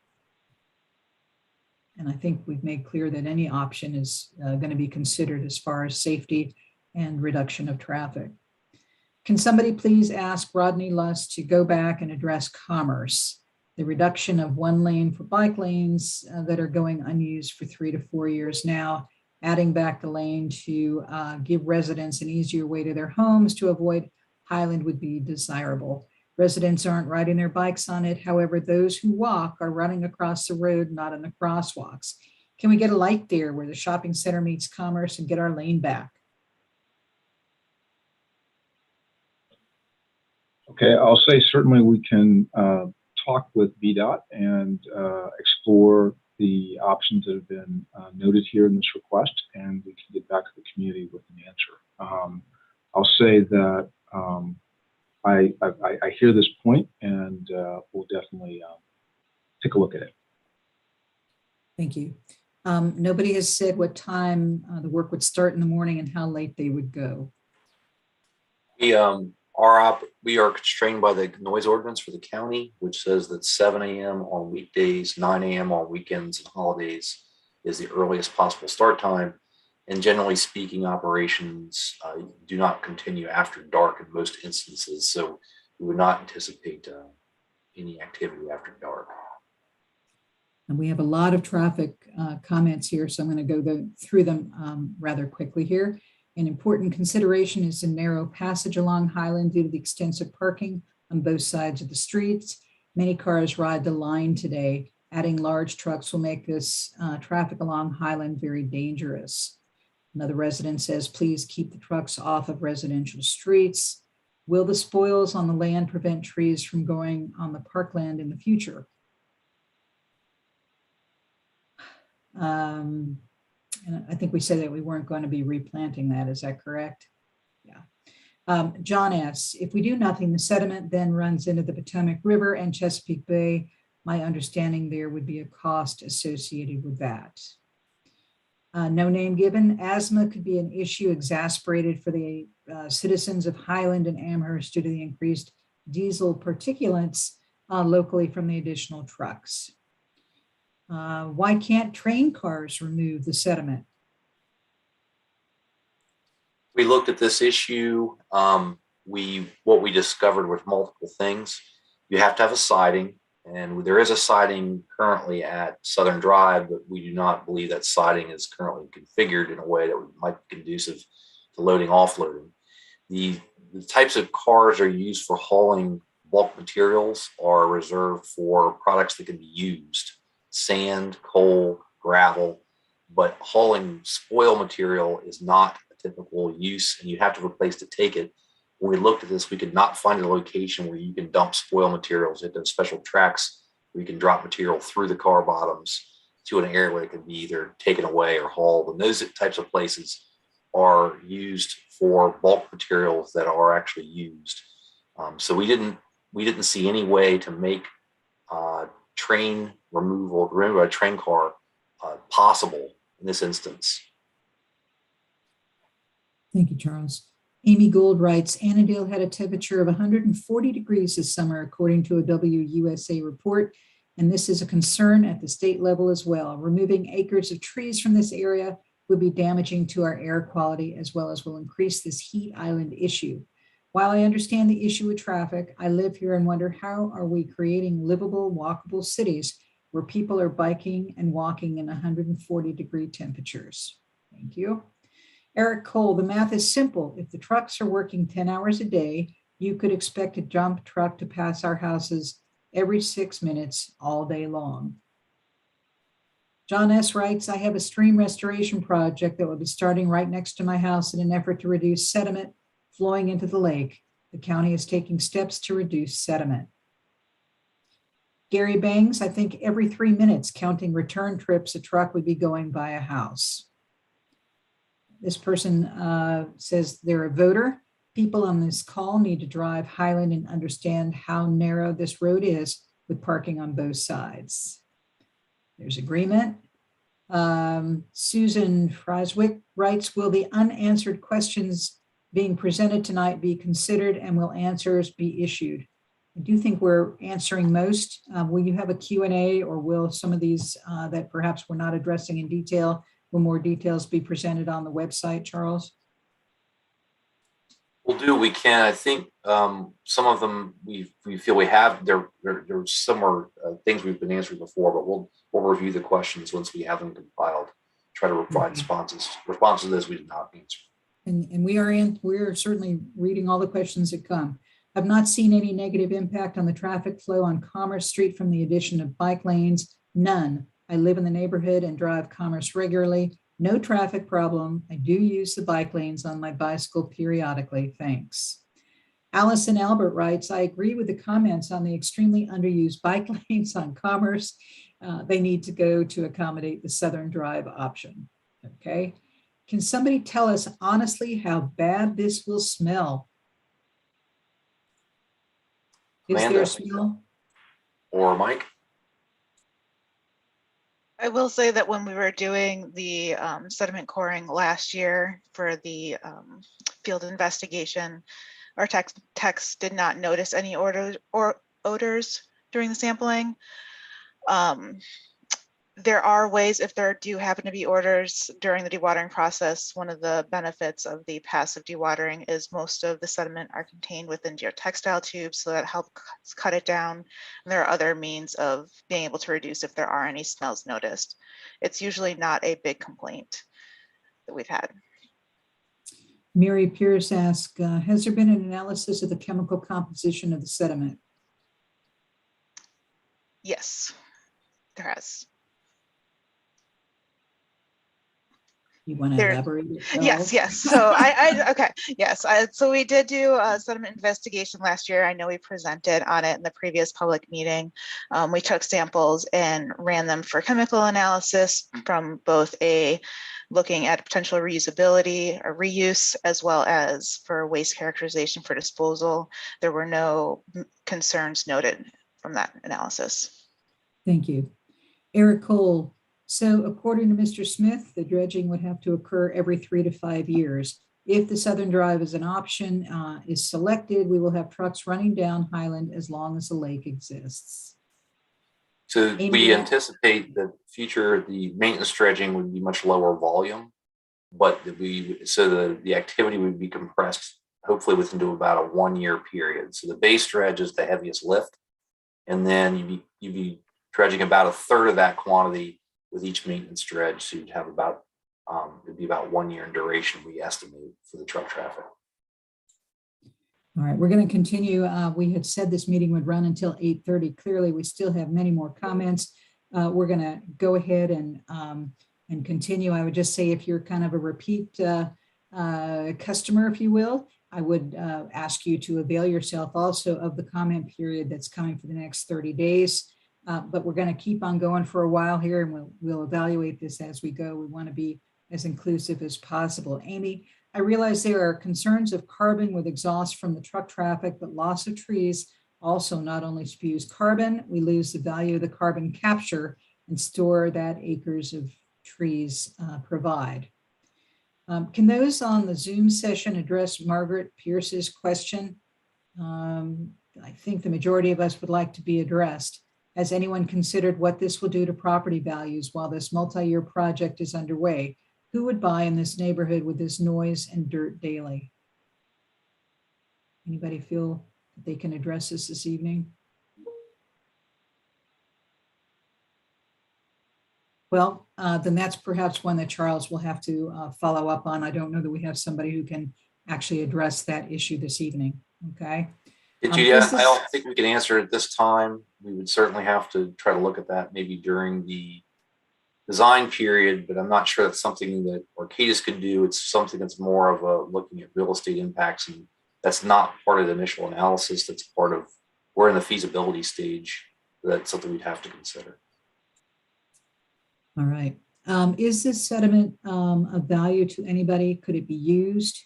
And I think we've made clear that any option is going to be considered as far as safety and reduction of traffic. Can somebody please ask Rodney Luss to go back and address Commerce, the reduction of 1 lane for bike lanes that are going unused for 3 to 4 years now, adding back the lane to give residents an easier way to their homes to avoid Highland would be desirable. Residents aren't riding their bikes on it. However, those who walk are running across the road, not in the crosswalks. Can we get a light there where the shopping center meets Commerce and get our lane back? Okay, I'll say certainly we can talk with VDOT and explore the options that have been noted here in this request, and we can get back to the community with an answer. I'll say that I hear this point, and we'll definitely take a look at it. Thank you. Nobody has said what time the work would start in the morning and how late they would go. We are constrained by the noise ordinance for the county, which says that 7 a.m. on weekdays, 9 a.m. on weekends and holidays is the earliest possible start time. And generally speaking, operations do not continue after dark in most instances. So we would not anticipate any activity after dark. And we have a lot of traffic comments here, so I'm going to go through them rather quickly here. An important consideration is the narrow passage along Highland due to the extensive parking on both sides of the streets. Many cars ride the line today. Adding large trucks will make this traffic along Highland very dangerous. Another resident says, please keep the trucks off of residential streets. Will the spoils on the land prevent trees from going on the parkland in the future? And I think we said that we weren't going to be replanting that. Is that correct? Yeah. John asks, if we do nothing, the sediment then runs into the Potomac River and Chesapeake Bay. My understanding there would be a cost associated with that. No name given. Asthma could be an issue exacerbated for the citizens of Highland and Amherst due to the increased diesel particulates locally from the additional trucks. Why can't train cars remove the sediment? We looked at this issue. What we discovered with multiple things. You have to have a siding, and there is a siding currently at Southern Drive, but we do not believe that siding is currently configured in a way that might be conducive to loading, offloading. The types of cars are used for hauling bulk materials are reserved for products that can be used. Sand, coal, gravel, but hauling spoil material is not a typical use, and you have to have a place to take it. When we looked at this, we could not find a location where you can dump spoil materials at those special tracks where you can drop material through the car bottoms to an area where it can be either taken away or hauled. And those types of places are used for bulk materials that are actually used. So we didn't we didn't see any way to make train removal, remember a train car, possible in this instance. Thank you, Charles. Amy Gould writes, Annandale had a temperature of 140 degrees this summer, according to a WUSA report, and this is a concern at the state level as well. Removing acres of trees from this area would be damaging to our air quality, as well as will increase this heat island issue. While I understand the issue with traffic, I live here and wonder, how are we creating livable, walkable cities where people are biking and walking in 140-degree temperatures? Thank you. Eric Cole, the math is simple. If the trucks are working 10 hours a day, you could expect a dump truck to pass our houses every 6 minutes all day long. John S. writes, I have a stream restoration project that will be starting right next to my house in an effort to reduce sediment flowing into the lake. The county is taking steps to reduce sediment. Gary Bangs, I think every 3 minutes, counting return trips, a truck would be going by a house. This person says they're a voter. People on this call need to drive Highland and understand how narrow this road is with parking on both sides. There's agreement. Susan Fryswick writes, will the unanswered questions being presented tonight be considered and will answers be issued? I do think we're answering most. Will you have a Q&A, or will some of these that perhaps we're not addressing in detail, will more details be presented on the website, Charles? We'll do what we can. I think some of them we feel we have. There's similar things we've been answering before, but we'll review the questions once we have them compiled. Try to provide responses to those we did not answer. And we are certainly reading all the questions that come. I've not seen any negative impact on the traffic flow on Commerce Street from the addition of bike lanes. None. I live in the neighborhood and drive Commerce regularly. No traffic problem. I do use the bike lanes on my bicycle periodically. Thanks. Allison Albert writes, I agree with the comments on the extremely underused bike lanes on Commerce. They need to go to accommodate the Southern Drive option. Okay. Can somebody tell us honestly how bad this will smell? Is Amanda, there a smell? or Mike? I will say that when we were doing the sediment coring last year for the field investigation, our techs did not notice any odors during the sampling. There are ways, if there do happen to be odors during the dewatering process, one of the benefits of the passive dewatering is most of the sediment are contained within geotextile tubes, so that helps cut it down. And there are other means of being able to reduce if there are any smells noticed. It's usually not a big complaint that we've had. Mary Pierce asks, has there been an analysis of the chemical composition of the sediment? Yes, there has. You want to elaborate? Yes. So okay. Yes. So we did do a sediment investigation last year. I know we presented on it in the previous public meeting. We took samples and ran them for chemical analysis from both looking at potential reusability or reuse, as well as for waste characterization for disposal. There were no concerns noted from that analysis. Thank you. Eric Cole. So according to Mr. Smith, the dredging would have to occur every 3 to 5 years. If the Southern Drive as an option is selected, we will have trucks running down Highland as long as the lake exists. So we anticipate that the maintenance dredging would be much lower volume, but the activity would be compressed hopefully within about a 1 year period. So the base dredge is the heaviest lift, and then you'd be dredging about a third of that quantity with each maintenance dredge. So you'd have it'd be about 1 year in duration, we estimate, for the truck traffic. All right, we're going to continue. We had said this meeting would run until 8:30. Clearly, we still have many more comments. We're going to go ahead and continue. I would just say, if you're kind of a repeat customer, if you will, I would ask you to avail yourself also of the comment period that's coming for the next 30 days. But we're going to keep on going for a while here, and we'll evaluate this as we go. We want to be as inclusive as possible. Amy, I realize there are concerns of carbon with exhaust from the truck traffic, but loss of trees also not only spews carbon, we lose the value of the carbon capture and store that acres of trees provide. Can those on the Zoom session address Margaret Pierce's question? I think the majority of us would like to be addressed. Has anyone considered what this will do to property values while this multi-year project is underway? Who would buy in this neighborhood with this noise and dirt daily? Anybody feel that they can address this evening? Well, then that's perhaps one that Charles will have to follow up on. I don't know that we have somebody who can actually address that issue this evening. Okay. Judy, I don't think we can answer it at this time. We would certainly have to try to look at that maybe during the design period, but I'm not sure that's something that Arcadis could do. It's something that's more of a looking at real estate impacts, and that's not part of the initial analysis. That's part of, we're in the feasibility stage. That's something we'd have to consider. All right. Is this sediment of value to anybody? Could it be used?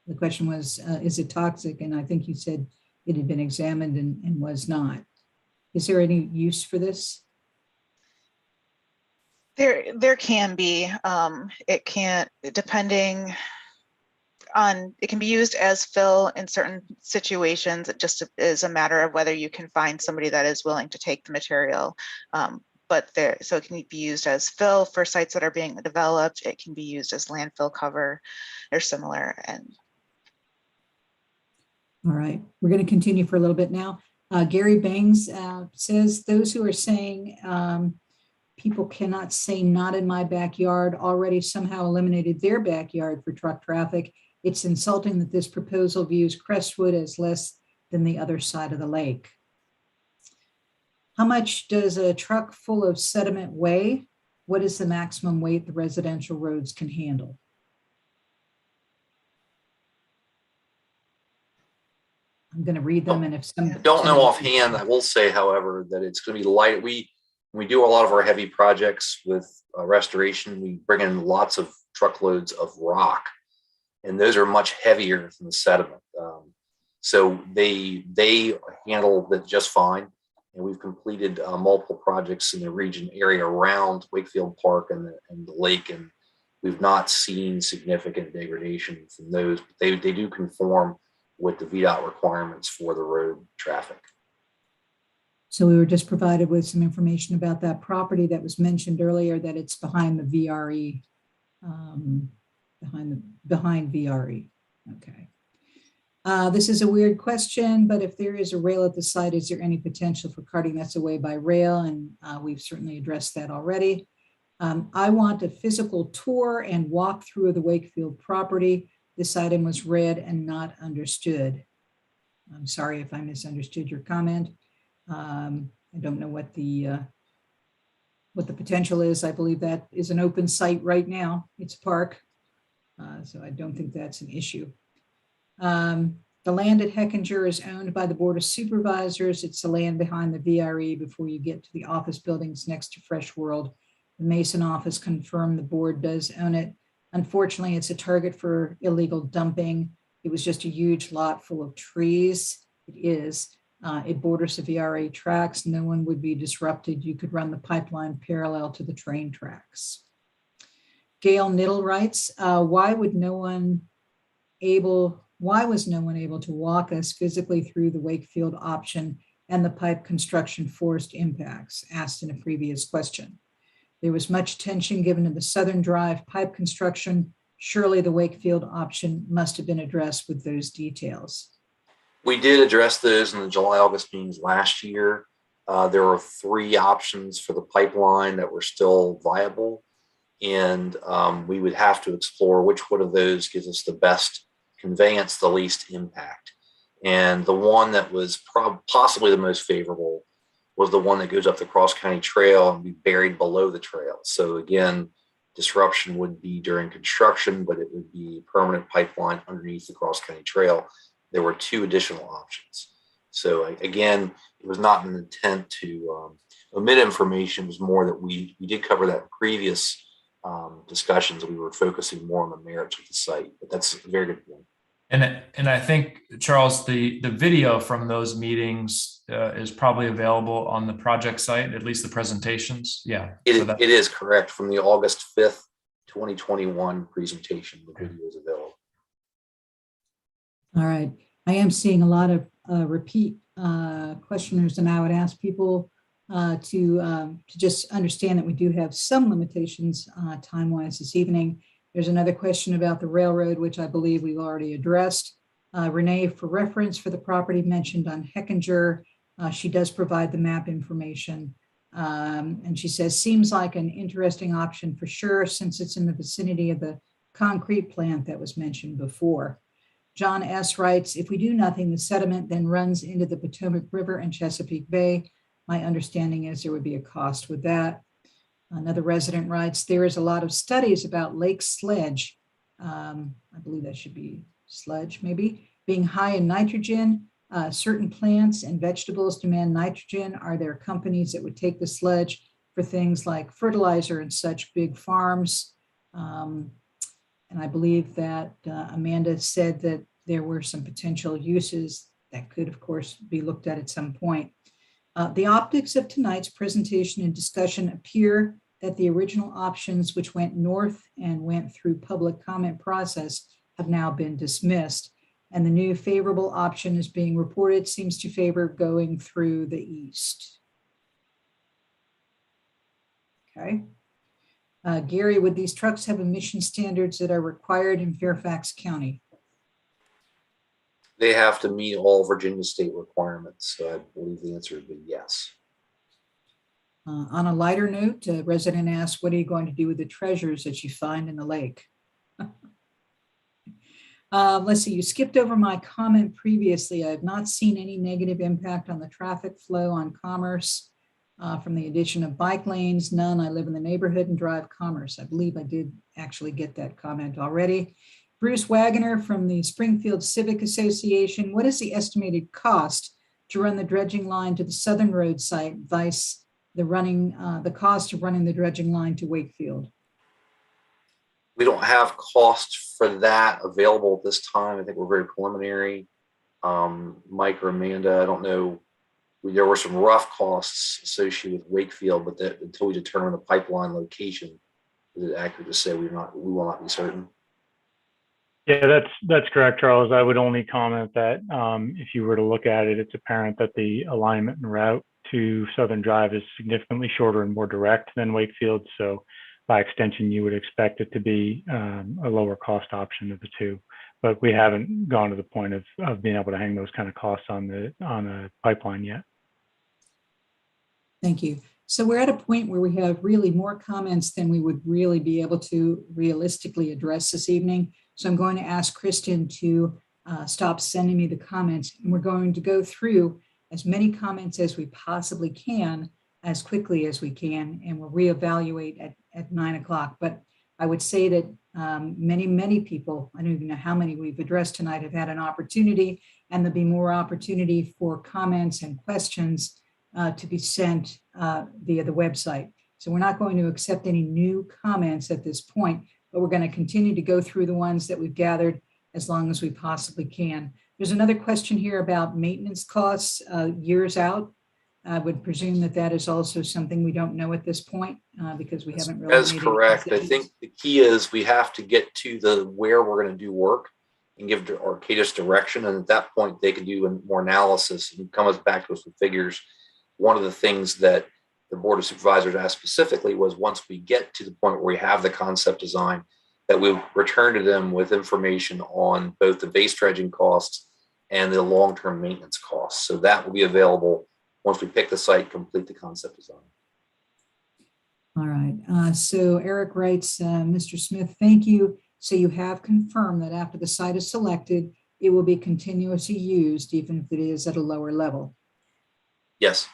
The question was, is it toxic? And I think you said it had been examined and was not. Is there any use for this? There can be. It can't, depending on, it can be used as fill in certain situations. It just is a matter of whether you can find somebody that is willing to take the material. So it can be used as fill for sites that are being developed. It can be used as landfill cover or similar. And all right, we're going to continue for a little bit now. Gary Bangs says those who are saying people cannot say not in my backyard already somehow eliminated their backyard for truck traffic. It's insulting that this proposal views Crestwood as less than the other side of the lake. How much does a truck full of sediment weigh? What is the maximum weight the residential roads can handle? I'm going to read them, and if some I don't know offhand, I will say, however, that it's going to be light. When we do a lot of our heavy projects with restoration, we bring in lots of truckloads of rock, and those are much heavier than the sediment. So they handle that just fine. And we've completed multiple projects in the region area around Wakefield Park and the lake, and we've not seen significant degradation from those. But they do conform with the VDOT requirements for the road traffic. So we were just provided with some information about that property that was mentioned earlier, that it's behind the VRE, behind VRE. Okay. This is a weird question, but if there is a rail at the site, is there any potential for carting this away by rail? And we've certainly addressed that already. I want a physical tour and walk through of the Wakefield property. This item was read and not understood. I'm sorry if I misunderstood your comment. I don't know what the potential is. I believe that is an open site right now. It's a park. So I don't think that's an issue. The land at Heckinger is owned by the Board of Supervisors. It's the land behind the VRE before you get to the office buildings next to Fresh World. The Mason office confirmed the board does own it. Unfortunately, it's a target for illegal dumping. It was just a huge lot full of trees. It is. It borders the VRA tracks. No one would be disrupted. You could run the pipeline parallel to the train tracks. Gail Niddle writes, why was no one able to walk us physically through the Wakefield option and the pipe construction forest impacts? Asked in a previous question. There was much attention given to the Southern Drive pipe construction. Surely the Wakefield option must have been addressed with those details. We did address those in the July-August meetings last year. There were 3 options for the pipeline that were still viable, and we would have to explore which one of those gives us the best conveyance, the least impact. And the one that was possibly the most favorable was the one that goes up the Cross County Trail and be buried below the trail. So again, disruption would be during construction, but it would be a permanent pipeline underneath the Cross County Trail. There were 2 additional options. So again, it was not an intent to omit information. It was more that we did cover that in previous discussions. We were focusing more on the merits of the site, but that's a very good point. And I think, Charles, the video from those meetings is probably available on the project site, at least the presentations. Yeah. It is correct, from the August 5th, 2021 presentation. The video is available. All right. I am seeing a lot of repeat questioners, and I would ask people to just understand that we do have some limitations time-wise this evening. There's another question about the railroad, which I believe we've already addressed. Renee, for reference for the property mentioned on Heckinger, she does provide the map information. And she says, seems like an interesting option for sure, since it's in the vicinity of the concrete plant that was mentioned before. John S. writes, if we do nothing, the sediment then runs into the Potomac River and Chesapeake Bay. My understanding is there would be a cost with that. Another resident writes, there is a lot of studies about lake sludge. I believe that should be sludge, maybe, being high in nitrogen. Certain plants and vegetables demand nitrogen. Are there companies that would take the sludge for things like fertilizer and such big farms? And I believe that Amanda said that there were some potential uses that could, of course, be looked at some point. The optics of tonight's presentation and discussion appear that the original options, which went north and went through public comment process, have now been dismissed. And the new favorable option is being reported seems to favor going through the east. Okay. Gary, would these trucks have emission standards that are required in Fairfax County? They have to meet all Virginia state requirements. So I believe the answer would be yes. On a lighter note, a resident asked, what are you going to do with the treasures that you find in the lake? Let's see, you skipped over my comment previously. I have not seen any negative impact on the traffic flow on Commerce from the addition of bike lanes. None. I live in the neighborhood and drive Commerce. I believe I did actually get that comment already. Bruce Wagoner from the Springfield Civic Association. What is the estimated cost to run the dredging line to the Southern Road site, vice the cost of running the dredging line to Wakefield? We don't have costs for that available at this time. I think we're very preliminary. Mike or Amanda, I don't know. There were some rough costs associated with Wakefield, but that until we determine the pipeline location, is it accurate to say we will not be certain? Yeah, that's correct, Charles. I would only comment that if you were to look at it, it's apparent that the alignment and route to Southern Drive is significantly shorter and more direct than Wakefield. So by extension, you would expect it to be a lower cost option of the two. But we haven't gone to the point of being able to hang those kind of costs on a pipeline yet. Thank you. So we're at a point where we have really more comments than we would really be able to realistically address this evening. So I'm going to ask Kristen to stop sending me the comments, and we're going to go through as many comments as we possibly can, as quickly as we can, and we'll reevaluate at 9 o'clock. But I would say that many people, I don't even know how many we've addressed tonight, have had an opportunity, and there'll be more opportunity for comments and questions to be sent via the website. So we're not going to accept any new comments at this point, but we're going to continue to go through the ones that we've gathered as long as we possibly can. There's another question here about maintenance costs years out. I would presume that that is also something we don't know at this point because we haven't really. That's correct. I think the key is we have to get to where we're going to do work and give Arcadis direction. And at that point, they can do more analysis and come back to us with figures. One of the things that the Board of Supervisors asked specifically was once we get to the point where we have the concept design, that we return to them with information on both the base dredging costs and the long-term maintenance costs. So that will be available once we pick the site, complete the concept design. All right. So Eric writes, Mr. Smith, thank you. So you have confirmed that after the site is selected, it will be continuously used, even if it is at a lower level. Yes.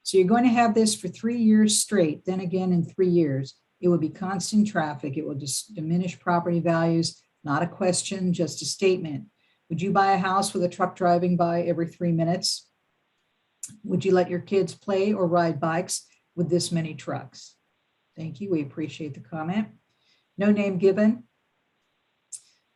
So you're going to have this for 3 years straight. Then again, in 3 years, it will be constant traffic. It will just diminish property values. Not a question, just a statement. Would you buy a house with a truck driving by every 3 minutes? Would you let your kids play or ride bikes with this many trucks? Thank you. We appreciate the comment. No name given.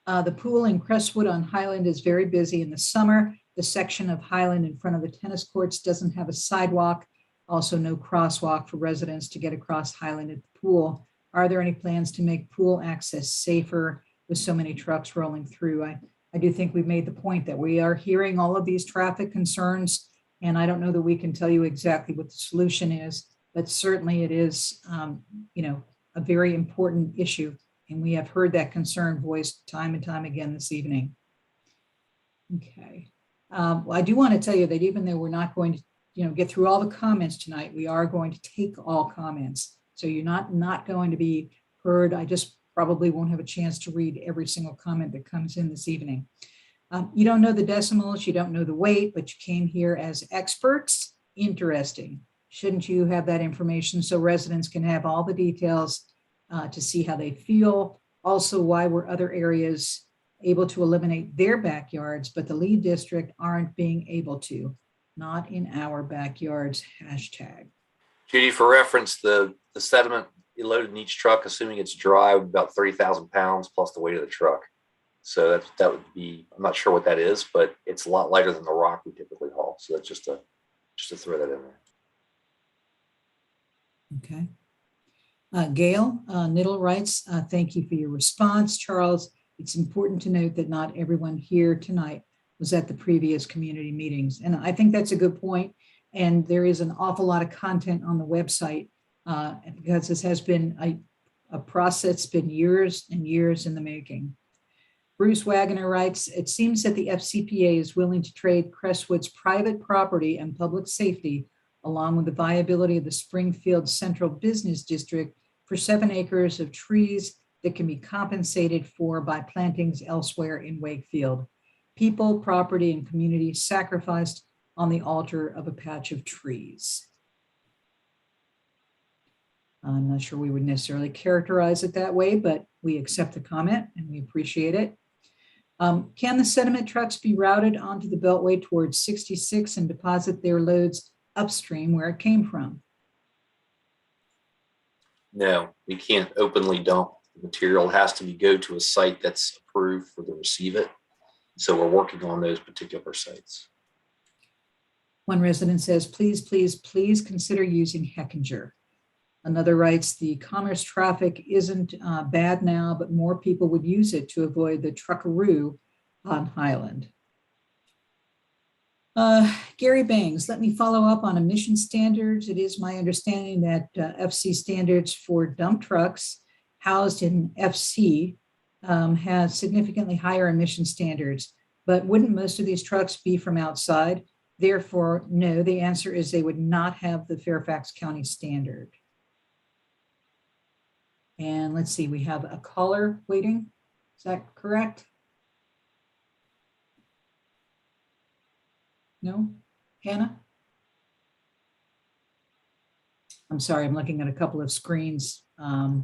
The pool in Crestwood on Highland is very busy in the summer. The section of Highland in front of the tennis courts doesn't have a sidewalk. Also no crosswalk for residents to get across Highland at the pool. Are there any plans to make pool access safer with so many trucks rolling through? I do think we've made the point that we are hearing all of these traffic concerns, and I don't know that we can tell you exactly what the solution is, but certainly it is, a very important issue. And we have heard that concern voiced time and time again this evening. Okay. Well, I do want to tell you that even though we're not going to, get through all the comments tonight, we are going to take all comments. So you're not going to be heard. I just probably won't have a chance to read every single comment that comes in this evening. You don't know the decimals, you don't know the weight, but you came here as experts. Interesting. Shouldn't you have that information so residents can have all the details to see how they feel? Also, why were other areas able to eliminate their backyards, but the lead district aren't being able to? Not in our backyards, hashtag. Judy, for reference, the sediment loaded in each truck, assuming it's dry, would be about 30,000 pounds plus the weight of the truck. So that would be, I'm not sure what that is, but it's a lot lighter than the rock we typically haul. So that's just to throw that in there. Okay. Gail Niddle writes, thank you for your response, Charles. It's important to note that not everyone here tonight was at the previous community meetings. And I think that's a good point. And there is an awful lot of content on the website because this has been a process that's been years and years in the making. Bruce Wagoner writes, it seems that the FCPA is willing to trade Crestwood's private property and public safety along with the viability of the Springfield Central Business District for 7 acres of trees that can be compensated for by plantings elsewhere in Wakefield. People, property, and community sacrificed on the altar of a patch of trees. I'm not sure we would necessarily characterize it that way, but we accept the comment and we appreciate it. Can the sediment trucks be routed onto the Beltway towards 66 and deposit their loads upstream where it came from? No, we can't openly dump the material. It has to go to a site that's approved for the receive it. So we're working on those particular sites. One resident says, please, please, please consider using Heckinger. Another writes, the commerce traffic isn't bad now, but more people would use it to avoid the truckaroo on Highland. Gary Bangs, let me follow up on emission standards. It is my understanding that FC standards for dump trucks housed in FC has significantly higher emission standards, but wouldn't most of these trucks be from outside? Therefore, no, the answer is they would not have the Fairfax County standard. And let's see, we have a caller waiting. Is that correct? No? Hannah? I'm sorry, I'm looking at a couple of screens. I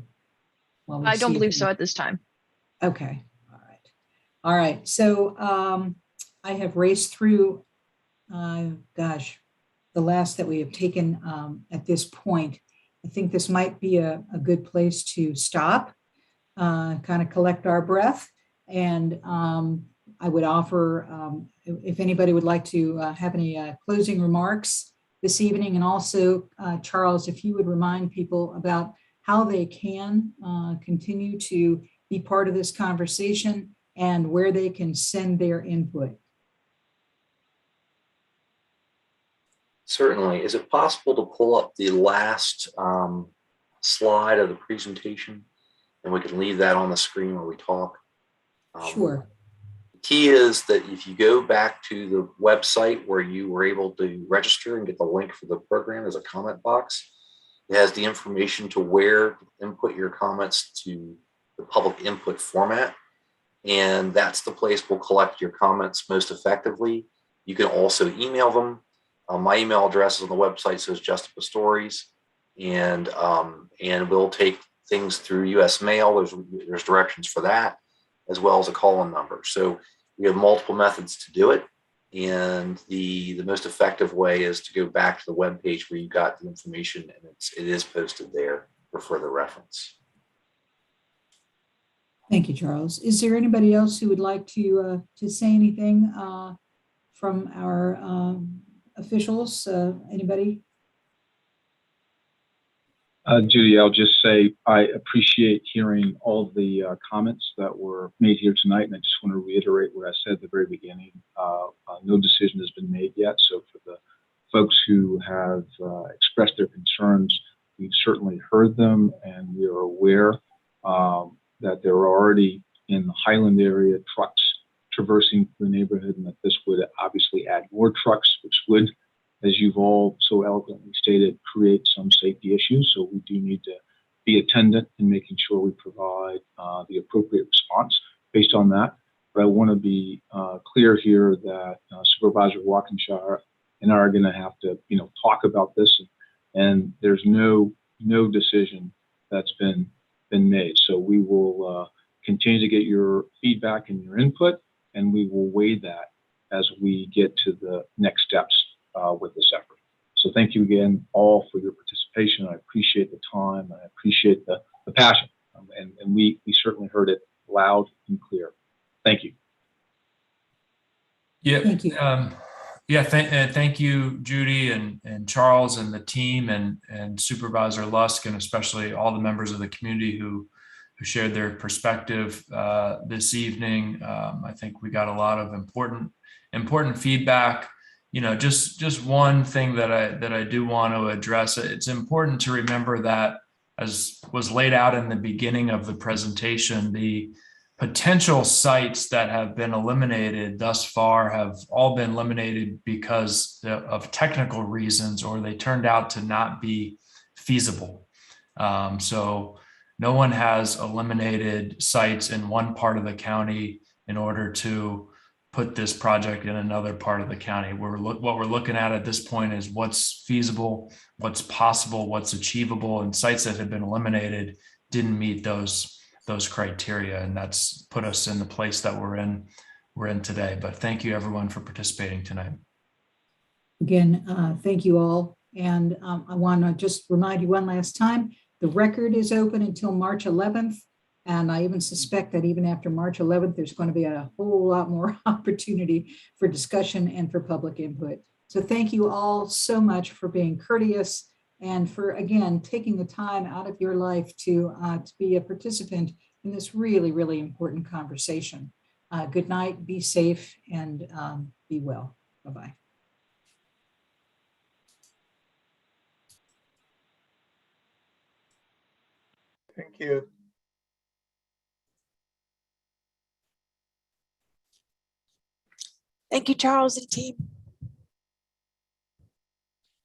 don't believe so at this time. Okay, all right. All right, so I have raced through, gosh, the last that we have taken at this point. I think this might be a good place to stop, kind of collect our breath. And I would offer, if anybody would like to have any closing remarks this evening, and also, Charles, if you would remind people about how they can continue to be part of this conversation and where they can send their input. Certainly. Is it possible to pull up the last slide of the presentation and we can leave that on the screen where we talk? Sure. The key is that if you go back to the website where you were able to register and get the link for the program, there's a comment box. It has the information to where to input your comments to the public input format. And that's the place we'll collect your comments most effectively. You can also email them. My email address is on the website, so it's Just Stories, and we'll take things through U.S. mail. There's directions for that, as well as a call-in number. So we have multiple methods to do it, and the most effective way is to go back to the web page where you got the information, and it is posted there for further reference. Thank you, Charles. Is there anybody else who would like to say anything from our officials? Anybody? Judy, I'll just say I appreciate hearing all of the comments that were made here tonight, and I just want to reiterate what I said at the very beginning. No decision has been made yet, so for the folks who have expressed their concerns, we've certainly heard them, and we are aware that there are already in the Highland area trucks traversing the neighborhood, and that this would obviously add more trucks, which would, as you've all so eloquently stated, create some safety issues. So we do need to be attendant in making sure we provide the appropriate response based on that. But I want to be clear here that Supervisor Walkinshaw and I are going to have to, talk about this, and there's no decision that's been made. So we will continue to get your feedback and your input, and we will weigh that as we get to the next steps with this effort. So thank you again all for your participation. I appreciate the time. I appreciate the passion, and we certainly heard it loud and clear. Thank you. Yeah. Thank you. Thank you, Judy and Charles and the team and Supervisor Lusk, and especially all the members of the community who shared their perspective this evening. I think we got a lot of important feedback. Just one thing that I do want to address. It's important to remember that, as was laid out in the beginning of the presentation, the potential sites that have been eliminated thus far have all been eliminated because of technical reasons, or they turned out to not be feasible. So no one has eliminated sites in one part of the county in order to put this project in another part of the county. What we're looking at this point is what's feasible, what's possible, what's achievable, and sites that have been eliminated didn't meet those criteria, and that's put us in the place that we're in today. But thank you everyone for participating tonight. Again, thank you all. And I want to just remind you one last time, the record is open until March 11th. And I even suspect that even after March 11th, there's going to be a whole lot more opportunity for discussion and for public input. So thank you all so much for being courteous and for, again, taking the time out of your life to be a participant in this really, really important conversation. Good night, be safe, and be well. Bye-bye. Thank you. Thank you, Charles and team.